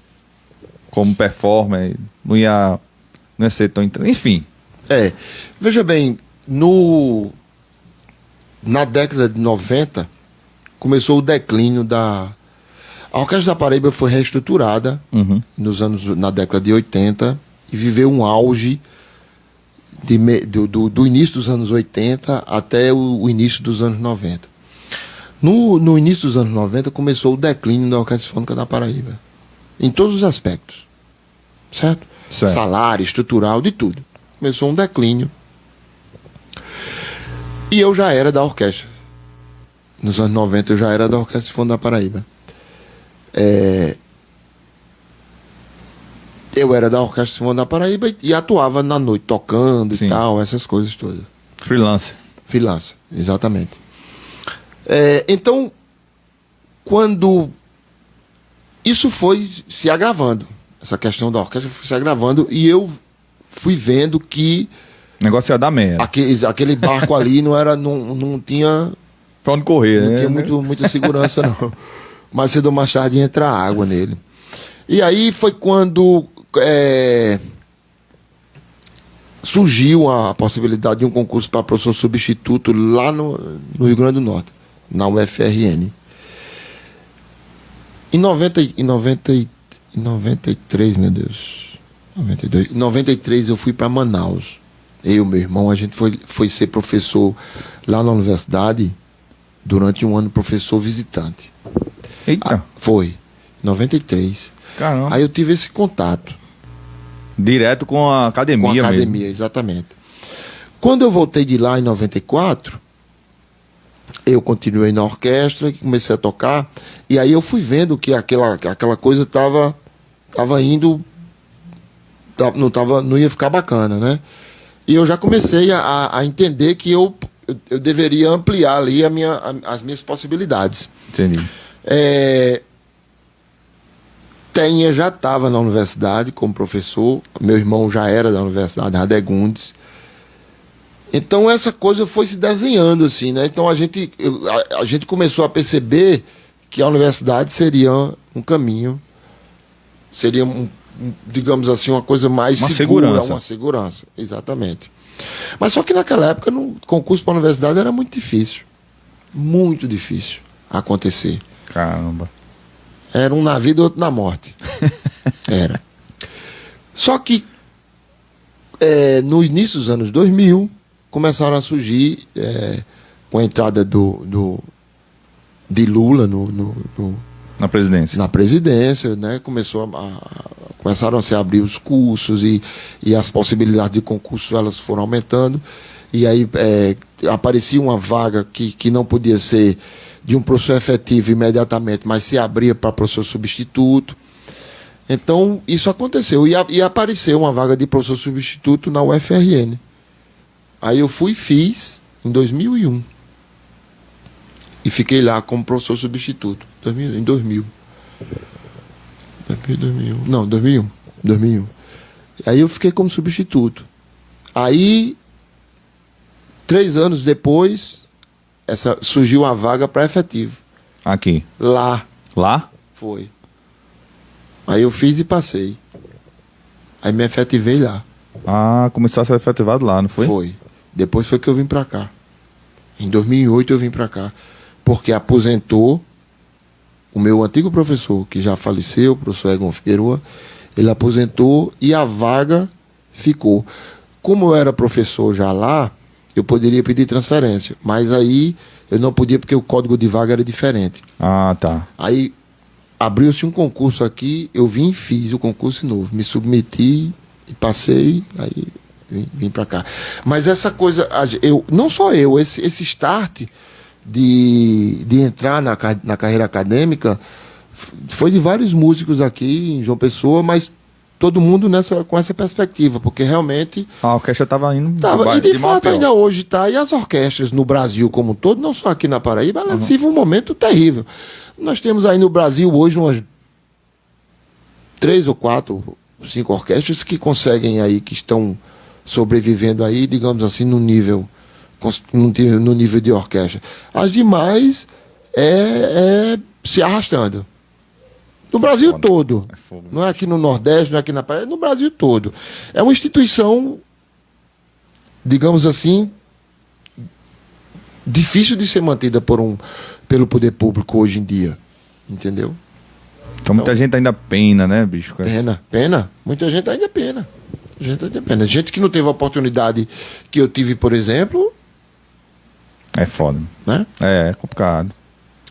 performer não ia ser tão... Enfim. Veja bem, na década de 90 começou o declínio a Orquestra da Paraíba foi reestruturada na década de 80 e viveu um auge do início dos anos 80 até o início dos anos 90. No início dos anos 90 começou o declínio da Orquestra Sinfônica da Paraíba, em todos os aspectos, certo? Salário, estrutural, de tudo. Começou um declínio. E eu já era da orquestra. Nos anos 90 eu já era da Orquestra Sinfônica da Paraíba. Eu era da Orquestra Sinfônica da Paraíba e atuava na noite, tocando Sim. e tal, essas coisas todas. Freelance. Freelance, exatamente. Então, quando isso foi se agravando, essa questão da orquestra foi se agravando, e eu fui vendo que O negócio ia dar merda. aquele barco ali não tinha, Pra onde correr, não né? tinha muita segurança, não. Mais cedo ou mais tarde ia entrar água nele. E aí foi quando surgiu a possibilidade de um concurso para professor substituto lá no Rio Grande do Norte, na UFRN. Em 93, meu Deus. 92. Em 93 eu fui para Manaus. Eu e meu irmão, a gente foi ser professor lá na universidade durante um ano, professor visitante. Eita, Foi. Em 93. caramba. Aí eu tive esse contato Direto com a academia com a mesmo. academia, exatamente. Quando eu voltei de lá em 94, eu continuei na orquestra, comecei a tocar, e aí eu fui vendo que aquela coisa tava indo, não ia ficar bacana, né? E eu já comecei a entender que eu deveria ampliar ali as minhas possibilidades. Entendi. Tenha já estava na universidade como professor, meu irmão já era da Universidade Radegundes. Então essa coisa foi se desenhando assim, né? Então a gente começou a perceber que a universidade seria um caminho, seria digamos assim, uma coisa mais Uma segura, segurança. uma segurança, exatamente. Mas só que naquela época o concurso para a universidade era muito difícil acontecer. Caramba. Era um na vida e outro na morte. Era. Só que no início dos anos 2000 começaram a surgir, com a entrada de Lula Na presidência. na presidência, né? Começaram a se abrir os cursos e as possibilidades de concurso elas foram aumentando. E aí aparecia uma vaga que não podia ser de um professor efetivo imediatamente, mas se abria para professor substituto. Então, isso aconteceu. E apareceu uma vaga de professor substituto na UFRN. Aí eu fiz em 2001. E fiquei lá como professor substituto. Em 2000. 2001. Aí eu fiquei como substituto. Aí, 3 anos depois, surgiu uma vaga para efetivo. Aqui. Lá Lá? foi. Aí eu fiz e passei. Aí me efetivei lá. Ah, começou a ser efetivado lá, não foi? Foi. Depois foi que eu vim para cá. Em 2008 eu vim para cá. Porque aposentou o meu antigo professor, que já faleceu, o professor Egon Figueroa. Ele aposentou e a vaga ficou. Como eu era professor já lá, eu poderia pedir transferência. Mas aí eu não podia porque o código de vaga era diferente. Ah, tá. Aí abriu-se um concurso aqui, eu vim e fiz o concurso novo. Me submeti e passei, aí vim para cá. Mas essa coisa, não só eu, esse start de entrar na carreira acadêmica foi de vários músicos aqui em João Pessoa, mas todo mundo com essa perspectiva, porque realmente A orquestra tava indo e de fato Mapel. ainda hoje tá. E as orquestras no Brasil como um todo, não só aqui na Paraíba, elas vivem um momento terrível. Nós temos aí no Brasil hoje umas 3 ou 4, 5 orquestras que conseguem aí, que estão sobrevivendo aí, digamos assim, no nível de orquestra. As demais se arrastando. No Brasil todo. É fogo. Não é aqui no Nordeste, não é aqui na Paraíba, é no Brasil todo. É uma instituição, digamos assim, difícil de ser mantida pelo poder público hoje em dia. Entendeu? Então muita gente ainda pena, né, bicho? Pena. Muita gente ainda pena. Gente que não teve a oportunidade que eu tive, por exemplo, É foda. né? É complicado.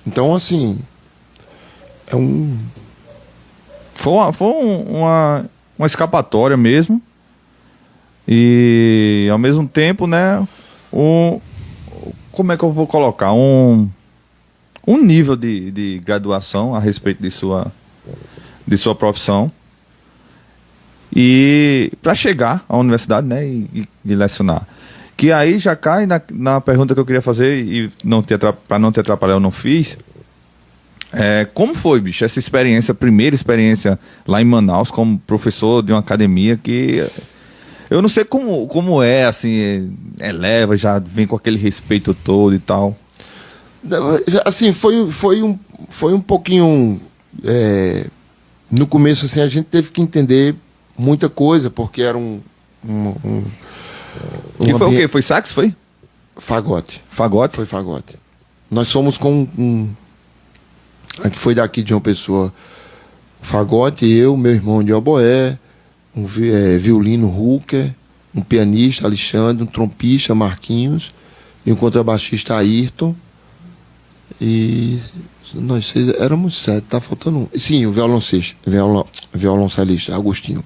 Então, assim, Foi uma escapatória mesmo. E ao mesmo tempo, né? Como é que eu vou colocar? Um nível de graduação a respeito de sua profissão. e para chegar à universidade, né, e lecionar. Que aí já cai na pergunta que eu queria fazer e para não te atrapalhar eu não fiz. Como foi, bicho, essa experiência, primeira experiência lá em Manaus como professor de uma academia que eu não sei como é, assim, eleva, já vem com aquele respeito todo e tal. Assim, foi um pouquinho... no começo, assim, a gente teve que entender muita coisa, porque era E foi o quê? Foi sax, foi? Fagote. Fagote? Foi fagote. Nós somos com a que foi daqui de uma pessoa, fagote, eu, meu irmão de oboé, violino Hooker, um pianista, Alexandre, um trompista, Marquinhos, e um contrabaixista, Ayrton. E nós seis, éramos 7, tá faltando um. Sim, o violoncelista, Agostinho.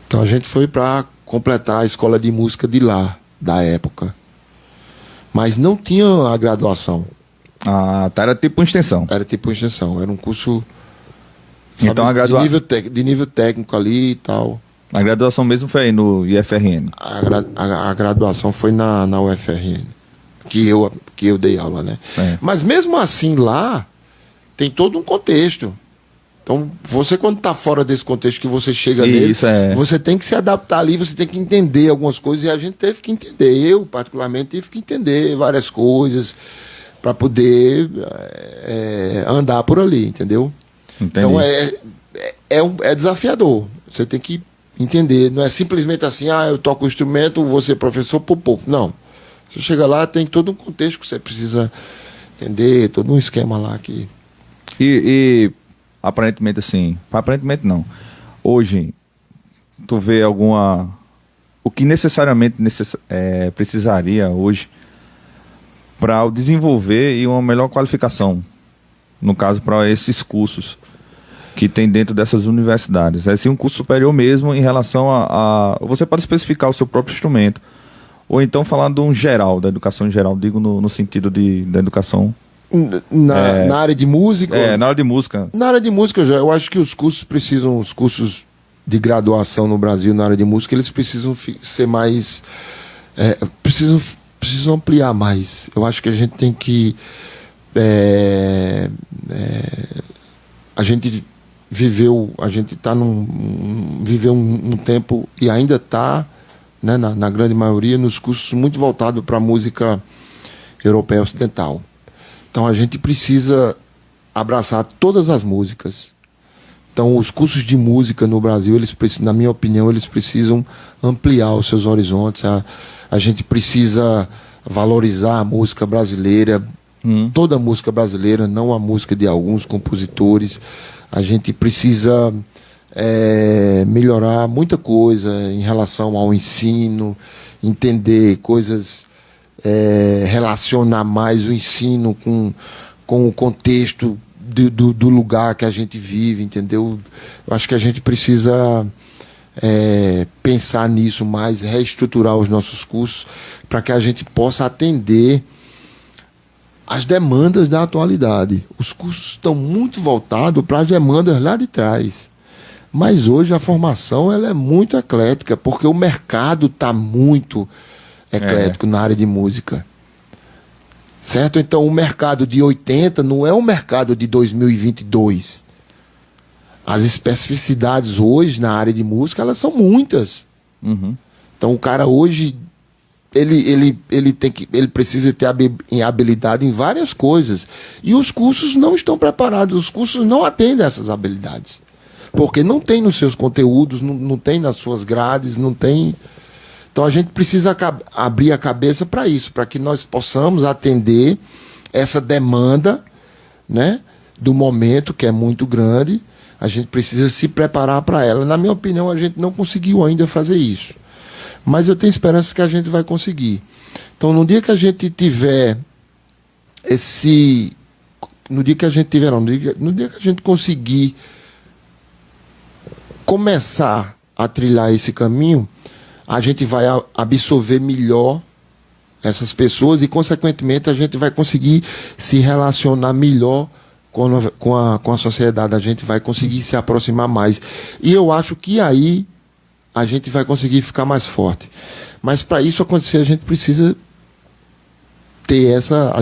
Então a gente foi para completar a escola de música de lá, da época. Mas não tinha a graduação. Ah, tá, era tipo uma extensão. Era tipo uma extensão, era um curso, sabe, então, de nível técnico ali e tal. A graduação mesmo foi aí no IFRN. A graduação foi na UFRN, que eu dei aula, né? Mas mesmo assim lá, tem todo um contexto. Então, você quando está fora desse contexto que você chega nele, você tem que se adaptar ali, você tem que entender algumas coisas, e a gente teve que entender. Eu, particularmente, tive que entender várias coisas para poder andar por ali, entendeu? Entendi. Então, é desafiador. Você tem que entender. Não é simplesmente assim, eu toco o instrumento, você professor, pô. Não. Você chega lá, tem todo um contexto que você precisa entender, todo um esquema lá que... E aparentemente assim, aparentemente não. Hoje, tu vê alguma... O que necessariamente precisaria hoje para o desenvolver e uma melhor qualificação, no caso, para esses cursos que tem dentro dessas universidades. É assim, um curso superior mesmo em relação a... Você pode especificar o seu próprio instrumento, ou então falar de um geral, da educação em geral, digo no sentido da educação... Na área de música? Na área de música. Na área de música, eu acho que os cursos de graduação no Brasil na área de música, eles precisam ser mais... precisam ampliar mais. Eu acho que a gente tem que... a gente viveu um tempo e ainda está, né, na grande maioria, nos cursos muito voltados para a música europeia ocidental. Então a gente precisa abraçar todas as músicas. Então os cursos de música no Brasil, na minha opinião, eles precisam ampliar os seus horizontes. A gente precisa valorizar a música brasileira, toda a música brasileira, não a música de alguns compositores. A gente precisa melhorar muita coisa em relação ao ensino, entender coisas... relacionar mais o ensino com o contexto do lugar que a gente vive, entendeu? Eu acho que a gente precisa pensar nisso mais, reestruturar os nossos cursos para que a gente possa atender as demandas da atualidade. Os cursos estão muito voltados para as demandas lá de trás. Mas hoje a formação ela é muito eclética, porque o mercado está muito eclético na área de música. Certo? Então o mercado de 80 não é o mercado de 2022. As especificidades hoje na área de música, elas são muitas. Então o cara hoje ele precisa ter habilidade em várias coisas. E os cursos não estão preparados, os cursos não atendem a essas habilidades. Porque não tem nos seus conteúdos, não tem nas suas grades, não tem... Então a gente precisa abrir a cabeça para isso, para que nós possamos atender essa demanda, né, do momento, que é muito grande. A gente precisa se preparar para ela. Na minha opinião, a gente não conseguiu ainda fazer isso. Mas eu tenho esperança que a gente vai conseguir. Então, no dia que a gente tiver no dia que a gente conseguir começar a trilhar esse caminho, a gente vai absorver melhor essas pessoas e, consequentemente, a gente vai conseguir se relacionar melhor com a sociedade, a gente vai conseguir se aproximar mais. E eu acho que aí a gente vai conseguir ficar mais forte. Mas para isso acontecer, a gente precisa ter essa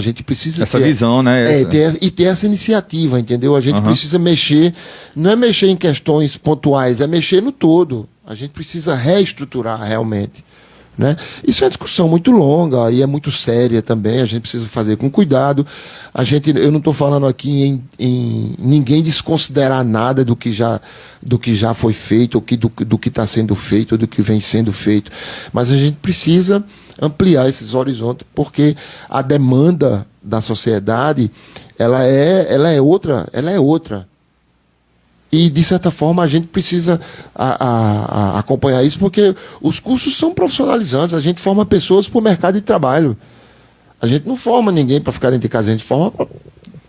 visão, né? Ter essa iniciativa, entendeu? A gente precisa mexer, não é mexer em questões pontuais, é mexer no todo. A gente precisa reestruturar realmente, né? Isso é uma discussão muito longa e é muito séria também, a gente precisa fazer com cuidado. Eu não estou falando aqui em ninguém desconsiderar nada do que já foi feito, ou do que está sendo feito, ou do que vem sendo feito, mas a gente precisa ampliar esses horizontes, porque a demanda da sociedade ela é outra. E, de certa forma, a gente precisa acompanhar isso, porque os cursos são profissionalizantes. A gente forma pessoas para o mercado de trabalho. A gente não forma ninguém para ficar dentro de casa, a gente forma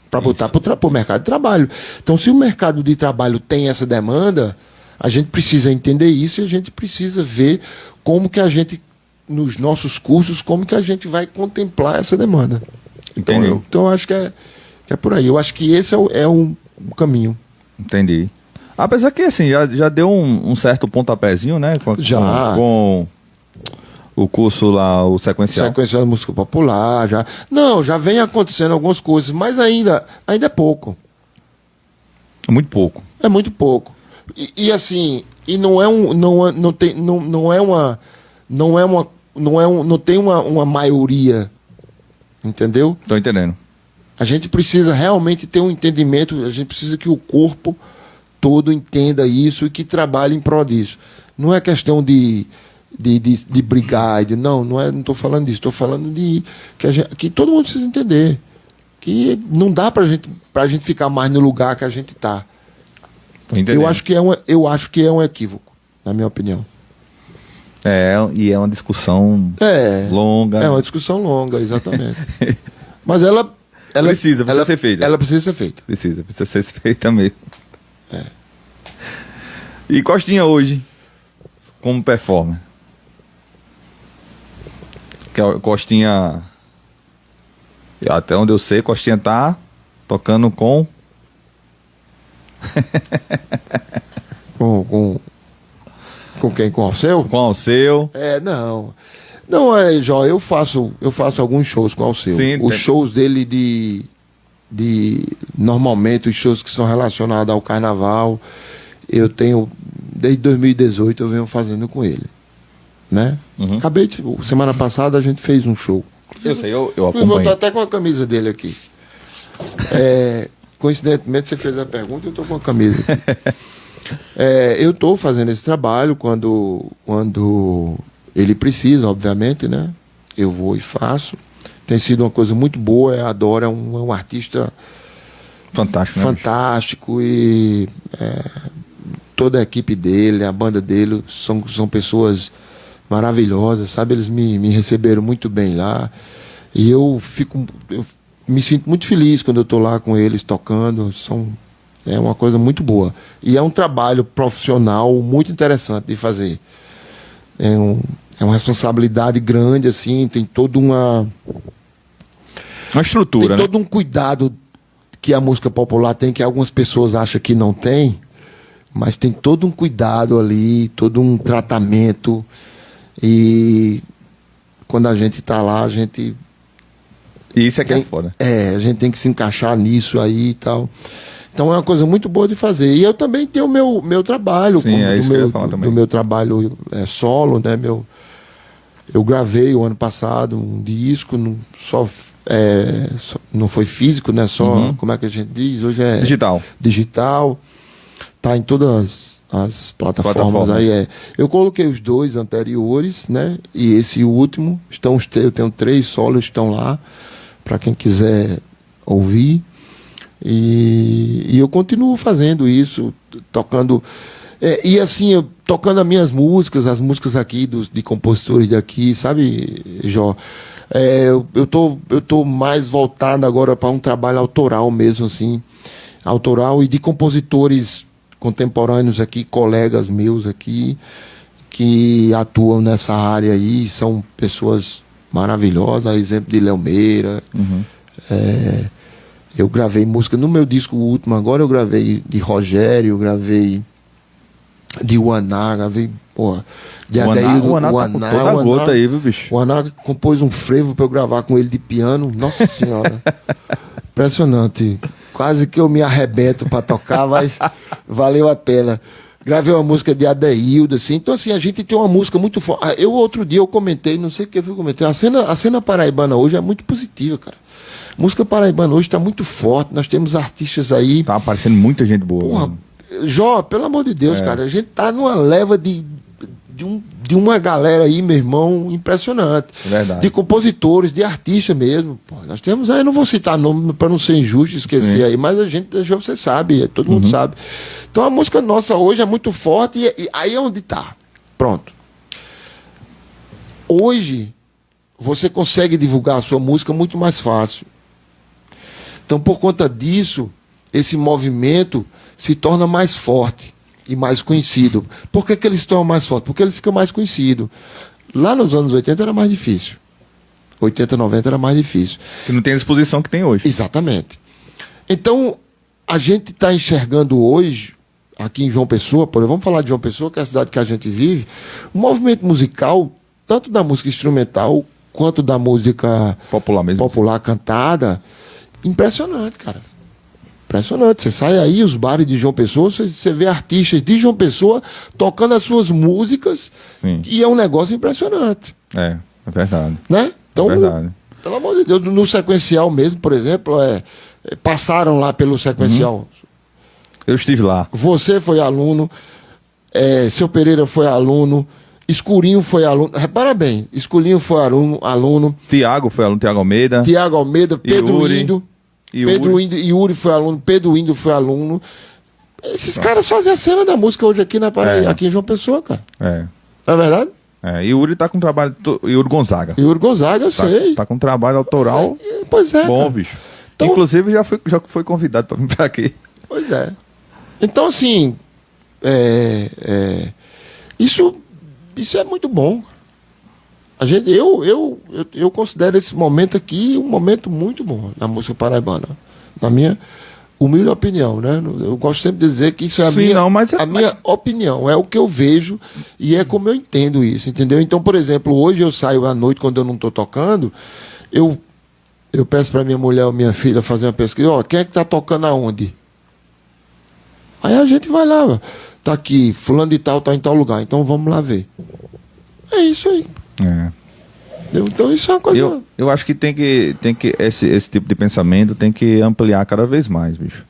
para botar para o mercado de trabalho. Então, se o mercado de trabalho tem essa demanda, a gente precisa entender isso e a gente precisa ver como que a gente, nos nossos cursos, como que a gente vai contemplar essa demanda. Então, eu acho que é por aí. Eu acho que esse é o caminho. Entendi. Apesar que, assim, já deu um certo pontapézinho, né? Com o curso lá, o sequencial. Sequencial de música popular, já. Não, já vem acontecendo algumas coisas, mas ainda é pouco. É muito pouco. É muito pouco. E assim, não tem uma maioria, entendeu? Tô entendendo. A gente precisa realmente ter um entendimento, a gente precisa que o corpo todo entenda isso e que trabalhe em prol disso. Não é questão de brigar, não estou falando disso, estou falando de que todo mundo precisa entender. Que não dá pra gente ficar mais no lugar que a gente está. Eu acho que é um equívoco, na minha opinião. E é uma discussão longa. É uma discussão longa, exatamente. Mas ela precisa ser feita. Ela precisa ser feita. Precisa ser feita mesmo. E Costinha hoje, como performer? Que a Costinha, até onde eu sei, Costinha tá tocando com quem? Com o Alceu? Com o Alceu. Não, Jó, eu faço alguns shows com o Alceu. Sim, os shows dele normalmente os shows que são relacionados ao carnaval, eu tenho desde 2018 eu venho fazendo com ele, né? Semana passada a gente fez um show. Eu sei, eu acompanhei. Eu tô até com a camisa dele aqui. Coincidentemente você fez a pergunta, eu tô com a camisa. Eu tô fazendo esse trabalho quando ele precisa, obviamente, né? Eu vou e faço. Tem sido uma coisa muito boa, eu adoro, é um artista fantástico, né, fantástico, e toda a equipe dele, a banda dele, são pessoas maravilhosas, sabe? Eles me receberam muito bem lá, e eu me sinto muito feliz quando eu estou lá com eles tocando. É uma coisa muito boa, e é um trabalho profissional muito interessante de fazer. É uma responsabilidade grande, assim, tem toda uma estrutura, tem todo um cuidado que a música popular tem, que algumas pessoas acham que não tem, mas tem todo um cuidado ali, todo um tratamento, e quando a gente está lá, a gente... E isso aqui é foda. A gente tem que se encaixar nisso aí e tal. Então é uma coisa muito boa de fazer. E eu também tenho o meu trabalho. Sim, é isso que eu ia falar também. Do meu trabalho solo, né? Eu gravei o ano passado um disco, não foi físico, né? Só, como é que a gente diz? Hoje é digital. Tá em todas as plataformas. Aí eu coloquei os 2 anteriores, né? E esse último. Eu tenho 3 solos, estão lá, para quem quiser ouvir. E eu continuo fazendo isso, tocando. E assim, eu tocando as minhas músicas, as músicas aqui de compositores daqui, sabe, Jó? Eu tô mais voltado agora para um trabalho autoral mesmo, assim. Autoral e de compositores contemporâneos aqui, colegas meus aqui, que atuam nessa área aí, são pessoas maravilhosas, a exemplo de Léo Meira. Eu gravei música no meu disco último agora, eu gravei de Rogério, eu gravei de Uaná, gravei, porra, de Adeildo. O Aná tá com toda a gota aí, viu, bicho? O Aná compôs um frevo pra eu gravar com ele de piano. Nossa senhora. Impressionante. Quase que eu me arrebento pra tocar, mas valeu a pena. Gravei uma música de Adeildo, assim. Então, assim, a gente tem uma música muito forte. Eu, outro dia, eu comentei, não sei o que eu comentei. A cena paraibana hoje é muito positiva, cara. A música paraibana hoje tá muito forte. Nós temos artistas aí. Tá aparecendo muita gente boa. Porra, Jó, pelo amor de Deus, cara. A gente tá numa leva de uma galera aí, meu irmão, impressionante. Verdade. De compositores, de artistas mesmo. Pô, nós temos aí, eu não vou citar nome para não ser injusto, esquecer aí, mas a gente, você sabe, todo mundo sabe. Então a música nossa hoje é muito forte e aí é onde tá. Pronto. Hoje, você consegue divulgar a sua música muito mais fácil. Então, por conta disso, esse movimento se torna mais forte e mais conhecido. Por que ele se torna mais forte? Porque ele fica mais conhecido. Lá nos anos 80 era mais difícil. 80, 90 era mais difícil. Que não tem a exposição que tem hoje. Exatamente. Então, a gente está enxergando hoje, aqui em João Pessoa, por exemplo, vamos falar de João Pessoa, que é a cidade que a gente vive, o movimento musical, tanto da música instrumental, quanto da música Popular mesmo. popular cantada, impressionante, cara. Impressionante. Você sai aí, os bares de João Pessoa, você vê artistas de João Pessoa tocando as suas músicas. Sim. E é um negócio impressionante. É verdade. Né? Então, Verdade. pelo amor de Deus, no sequencial mesmo, por exemplo, passaram lá pelo sequencial. Eu estive lá. Você foi aluno, Seu Pereira foi aluno, Escurinho foi aluno. Repara bem, Escurinho foi aluno. Tiago foi aluno, Tiago Almeida. Tiago Almeida, Pedro Yuri. Indo. Yuri. Pedro Indo, Yuri foi aluno, Pedro Indo foi aluno. Esses caras fazem a cena da música hoje aqui na Paraíba, aqui em João Pessoa, cara. Não é verdade? Yuri tá com trabalho. Yuri Gonzaga. Yuri Gonzaga, eu sei. Tá com trabalho autoral. Pois é. Bom, cara. bicho. Então- Inclusive já foi convidado para vir para aqui. Pois é. Então, assim, isso é muito bom. Eu considero esse momento aqui um momento muito bom na música paraibana. Na minha humilde opinião, né? Eu gosto sempre de dizer que isso é a minha opinião, é o que eu vejo e é como eu entendo isso, entendeu? Então, por exemplo, hoje eu saio à noite quando eu não estou tocando, eu peço para minha mulher ou minha filha fazer uma pesquisa, quem é que está tocando aonde? Aí a gente vai lá, tá aqui, fulano de tal tá em tal lugar, então vamos lá ver. É isso aí. Entendeu? Então isso é uma coisa... Eu acho que tem que esse tipo de pensamento tem que ampliar cada vez mais, bicho.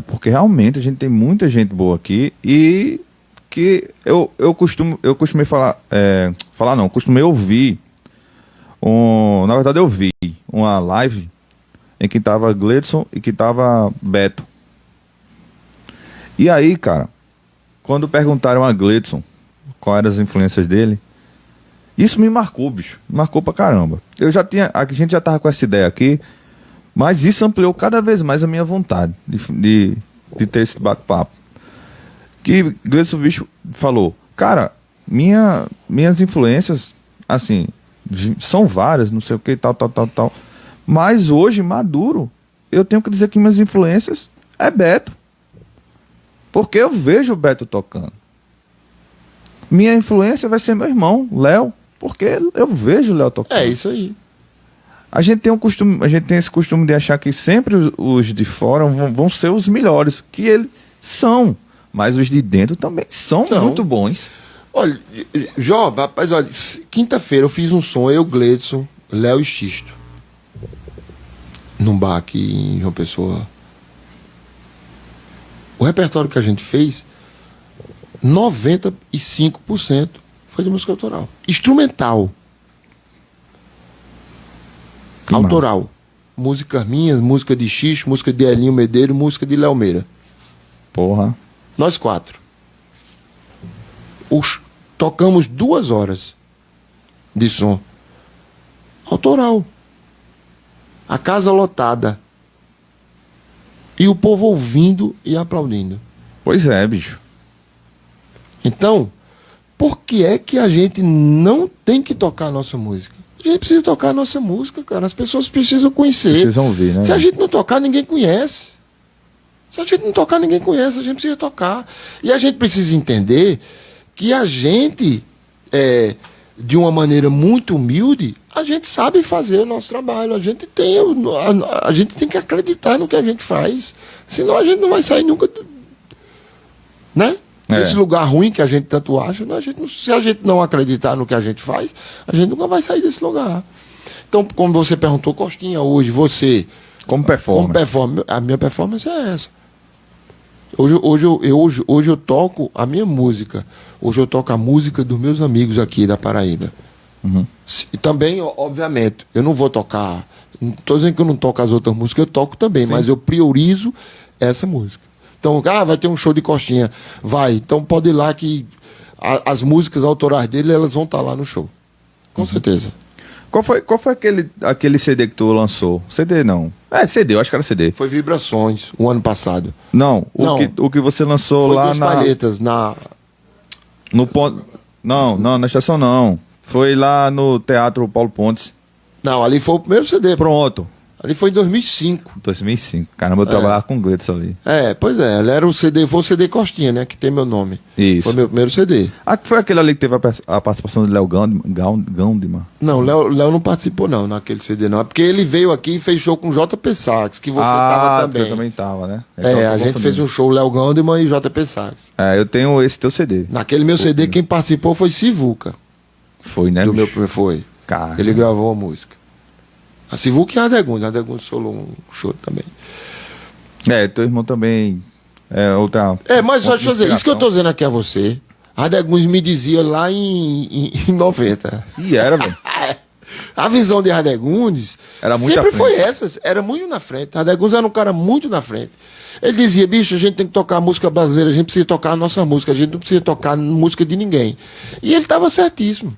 Porque realmente a gente tem muita gente boa aqui e que eu costumei costumei ouvir na verdade eu vi uma live em que tava Gledson e que tava Beto. E aí, cara, quando perguntaram a Gledson quais eram as influências dele, isso me marcou, bicho. Me marcou pra caramba. A gente já tava com essa ideia aqui, mas isso ampliou cada vez mais a minha vontade de ter esse bate-papo. Que Gledson, bicho, falou, cara, minhas influências, assim, são várias, não sei o que, tal. Mas hoje, maduro, eu tenho que dizer que minhas influências é Beto. Porque eu vejo o Beto tocando. Minha influência vai ser meu irmão, Léo. Porque eu vejo o Léo tocando. É isso aí. A gente tem esse costume de achar que sempre os de fora vão ser os melhores. Que eles são. Mas os de dentro também são muito bons. Olha, Jó, rapaz, olha, quinta-feira eu fiz um som, eu, Gledson, Léo e Xisto. Num bar aqui em João Pessoa. O repertório que a gente fez, 95% foi de música autoral. Instrumental. Que autoral. Massa. Músicas minhas, música de Xisto, música de Elinho Medeiros, música de Léo Meira. Porra. Nós 4. Tocamos 2 horas de som. Autoral. A casa lotada. E o povo ouvindo e aplaudindo. Pois é, bicho. Então, por que é que a gente não tem que tocar a nossa música? A gente precisa tocar a nossa música, cara. As pessoas precisam conhecer. Precisam ouvir, né? Se a gente não tocar, ninguém conhece. Se a gente não tocar, ninguém conhece. A gente precisa tocar. E a gente precisa entender que a gente, de uma maneira muito humilde, a gente sabe fazer o nosso trabalho. A gente tem que acreditar no que a gente faz. Senão a gente não vai sair nunca, né? Esse lugar ruim que a gente tanto acha, né? Se a gente não acreditar no que a gente faz, a gente nunca vai sair desse lugar. Então, como você perguntou, Costinha, hoje, você... Como performa? A minha performance é essa. Hoje eu toco a minha música. Hoje eu toco a música dos meus amigos aqui da Paraíba. E também, obviamente, eu não vou tocar... Não estou dizendo que eu não toco as outras músicas, eu toco também, sim, mas eu priorizo essa música. Então, vai ter um show de Costinha. Vai. Então pode ir lá que as músicas autorais dele, elas vão estar lá no show. Com certeza. Qual foi aquele CD que tu lançou? CD não. CD, eu acho que era CD. Foi Vibrações, o ano passado. Não, o que você lançou foi lá nas Palhetas, no ponto. Não, na estação não. Foi lá no Teatro Paulo Pontes. Não, ali foi o primeiro CD. Pronto. Ali foi em 2005. 2005. Caramba, eu trabalhava com o Gleitz ali. Pois é. Ele era o CD, foi o CD Costinha, né? Que tem meu nome. Isso. Foi meu primeiro CD. Foi aquele ali que teve a participação de Léo Gandima? Não, Léo não participou não, naquele CD não. É porque ele veio aqui e fez show com JP Sax, que você tava também. Eu também tava, né? A gente fez um show, Léo Gandima e JP Sax. Eu tenho esse teu CD. Naquele meu CD, quem participou foi Sivuca. Foi, né? Foi. Cara. Ele gravou a música. A Sivuca e a Radegundes solou um show também. Teu irmão também é outra... mas só deixa eu dizer, isso que eu tô dizendo aqui a você, a Radegundes me dizia lá em 90. E era, velho. A visão de Radegundes era muito sempre foi essa, era muito na frente. Radegundes era um cara muito na frente. Ele dizia, bicho, a gente tem que tocar a música brasileira, a gente precisa tocar a nossa música, a gente não precisa tocar música de ninguém. E ele tava certíssimo.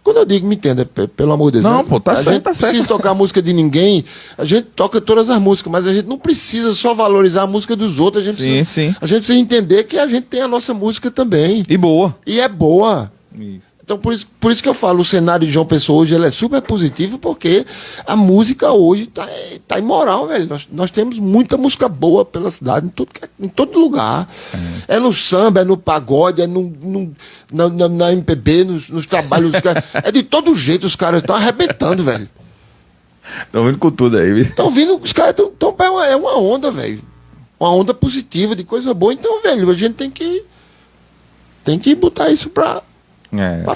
Quando eu digo, me entenda, pelo amor de Deus. Não, pô, tá certo, A gente não precisa tocar a música de ninguém, a gente toca todas as músicas, mas a gente não precisa só valorizar a música dos outros, a gente precisa entender que a gente tem a nossa música também. E boa. E é boa. Isso. Então, por isso que eu falo, o cenário de João Pessoa hoje ele é super positivo, porque a música hoje tá imoral, velho. Nós temos muita música boa pela cidade, em todo lugar. É no samba, é no pagode, é na MPB, nos trabalhos. É de todo jeito, os caras estão arrebentando, velho. Estão vindo com tudo aí, viu? Estão vindo, os caras estão. É uma onda, velho. Uma onda positiva, de coisa boa. Então, velho, a gente tem que botar isso pra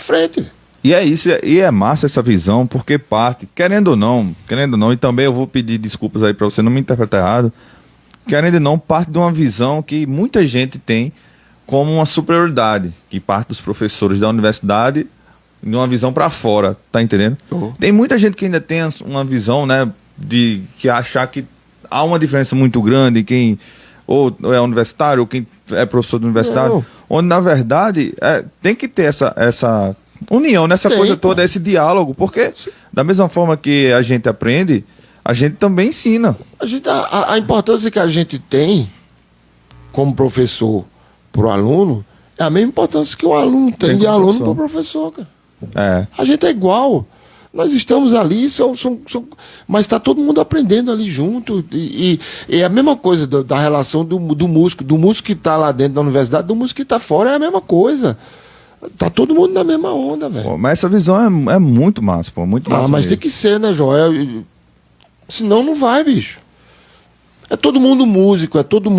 frente. E é isso, e é massa essa visão, porque parte, querendo ou não, e também eu vou pedir desculpas aí pra você não me interpretar errado, querendo ou não, parte de uma visão que muita gente tem como uma superioridade, que parte dos professores da universidade de uma visão pra fora, tá entendendo? Tem muita gente que ainda tem uma visão, né, de que achar que há uma diferença muito grande em quem ou é universitário, ou quem é professor de universidade, onde na verdade tem que ter essa união, nessa coisa toda, esse diálogo, porque da mesma forma que a gente aprende, a gente também ensina. A importância que a gente tem como professor pro aluno é a mesma importância que o aluno tem de aluno pro professor, cara. A gente é igual. Nós estamos ali, mas está todo mundo aprendendo ali junto. E a mesma coisa da relação do músico que está lá dentro da universidade, do músico que está fora, é a mesma coisa. Tá todo mundo na mesma onda, velho. Mas essa visão é muito massa, pô. Muito massa. Mas tem que ser, né, Joel? Senão não vai, bicho. É todo mundo músico, tá todo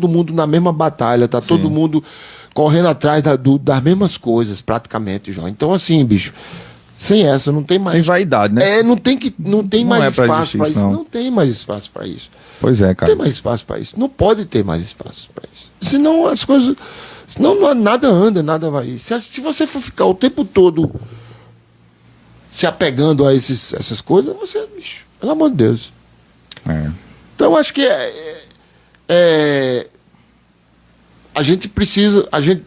mundo na mesma batalha, tá todo mundo correndo atrás das mesmas coisas, praticamente, João. Então, assim, bicho. Sem essa, não tem mais. Sem vaidade, né? Não tem mais espaço para isso. Não. Não tem mais espaço para isso. Pois é, cara. Não tem mais espaço para isso. Não pode ter mais espaço para isso. Senão as coisas. Senão nada anda, nada vai. Se você for ficar o tempo todo se apegando a essas coisas, você, bicho, pelo amor de Deus. Então, acho que a gente precisa. A gente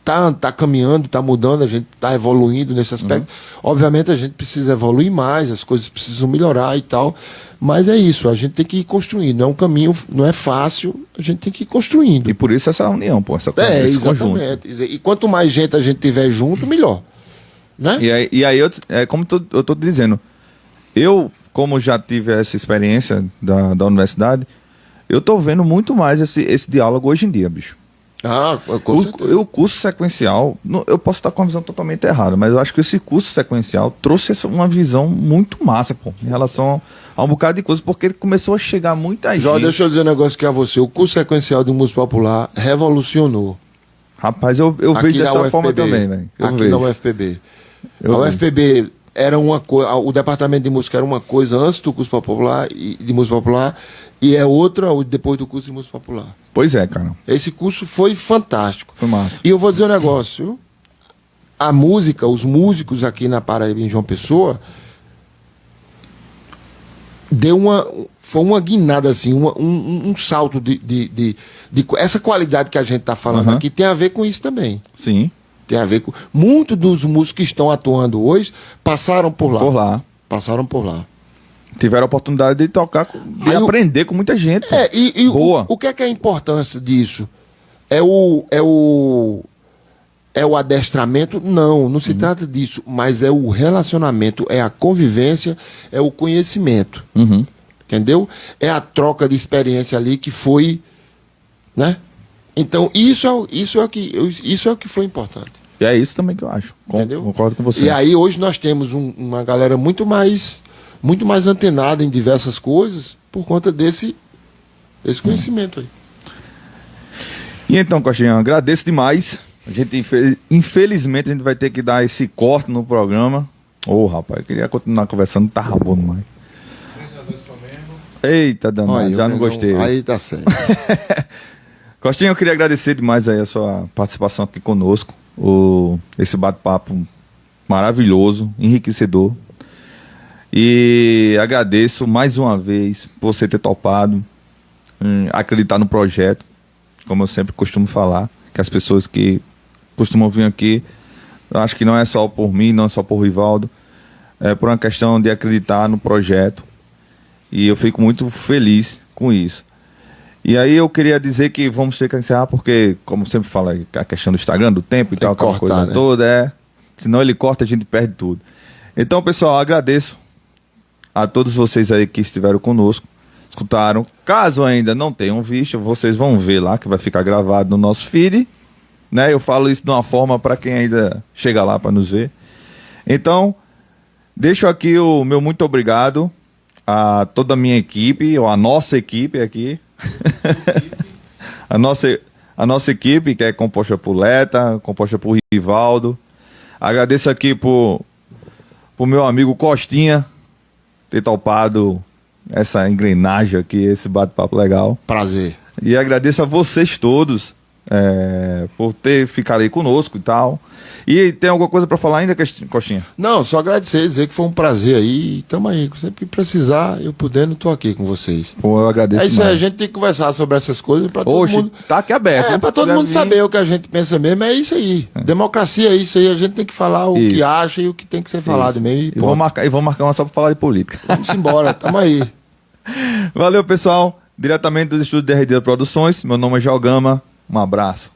tá caminhando, tá mudando, a gente tá evoluindo nesse aspecto. Obviamente a gente precisa evoluir mais, as coisas precisam melhorar e tal, mas é isso, a gente tem que ir construindo, é um caminho, não é fácil, a gente tem que ir construindo. E por isso essa união, pô, esse conjunto. Exatamente. E quanto mais gente a gente tiver junto, melhor. né? E aí é como eu tô dizendo, eu, como já tive essa experiência da universidade, eu tô vendo muito mais esse diálogo hoje em dia, bicho. Ah, com certeza. O curso sequencial, eu posso estar com uma visão totalmente errada, mas eu acho que esse curso sequencial trouxe uma visão muito massa, pô, em relação a um bocado de coisa, porque ele começou a chegar muita gente. Jó, deixa eu dizer um negócio aqui a você. O curso sequencial de música popular revolucionou. Rapaz, eu vejo dessa forma também, velho. Aqui na UFPB. A UFPB era uma coisa, o departamento de música era uma coisa antes do curso popular, de música popular, e é outra depois do curso de música popular. Pois é, cara. Esse curso foi fantástico. Foi massa. E eu vou dizer um negócio. A música, os músicos aqui na Paraíba, em João Pessoa, foi uma guinada, assim, um salto de essa qualidade que a gente está falando aqui tem a ver com isso também. Sim. Tem a ver com... Muitos dos músicos que estão atuando hoje passaram por lá. Por lá. Passaram por lá. Tiveram a oportunidade de tocar, de aprender com muita gente. Boa. O que é a importância disso? É o adestramento? Não se trata disso. Mas é o relacionamento, é a convivência, é o conhecimento. Entendeu? É a troca de experiência ali que foi, né? Então, isso é o que foi importante. E é isso também que eu acho. Entendeu? Concordo com você. E aí, hoje, nós temos uma galera muito mais antenada em diversas coisas por conta desse conhecimento aí. E então, Coxinha, agradeço demais. A gente, infelizmente, a gente vai ter que dar esse corte no programa. Rapaz, eu queria continuar conversando, tá bom demais. 3-2 Flamengo. Eita, danado, já não gostei. Aí tá certo. Costinha, eu queria agradecer demais aí a sua participação aqui conosco. Esse bate-papo maravilhoso, enriquecedor. E agradeço mais uma vez por você ter topado, acreditar no projeto, como eu sempre costumo falar, que as pessoas que costumam vir aqui, eu acho que não é só por mim, não é só por Rivaldo, é por uma questão de acreditar no projeto. E eu fico muito feliz com isso. E aí eu queria dizer que vamos ter que encerrar, porque, como sempre fala, a questão do Instagram, do tempo e tal, aquela coisa toda, senão ele corta, a gente perde tudo. Então, pessoal, agradeço a todos vocês aí que estiveram conosco, escutaram. Caso ainda não tenham visto, vocês vão ver lá, que vai ficar gravado no nosso feed, né? Eu falo isso de uma forma para quem ainda chega lá para nos ver. Então, deixo aqui o meu muito obrigado a toda a minha equipe, ou a nossa equipe aqui. a nossa equipe, que é composta por Leta, composta por Rivaldo. Agradeço aqui pro meu amigo Costinha ter topado essa engrenagem aqui, esse bate-papo legal. Prazer. E agradeço a vocês todos por ter ficado aí conosco e tal. E tem alguma coisa para falar ainda, Costinha? Não, só agradecer, dizer que foi um prazer aí. Tamo aí, sempre que precisar, eu podendo, tô aqui com vocês. Pô, eu agradeço. É isso aí, a gente tem que conversar sobre essas coisas para todo mundo. Tá aqui aberto. Para todo mundo saber o que a gente pensa mesmo, é isso aí. Democracia é isso aí, a gente tem que falar o que acha e o que tem que ser falado mesmo. E vamos marcar uma só para falar de política. Vamos embora, tamo aí. Valeu, pessoal. Diretamente dos estúdios da RD Produções, meu nome é Joel Gama. Um abraço.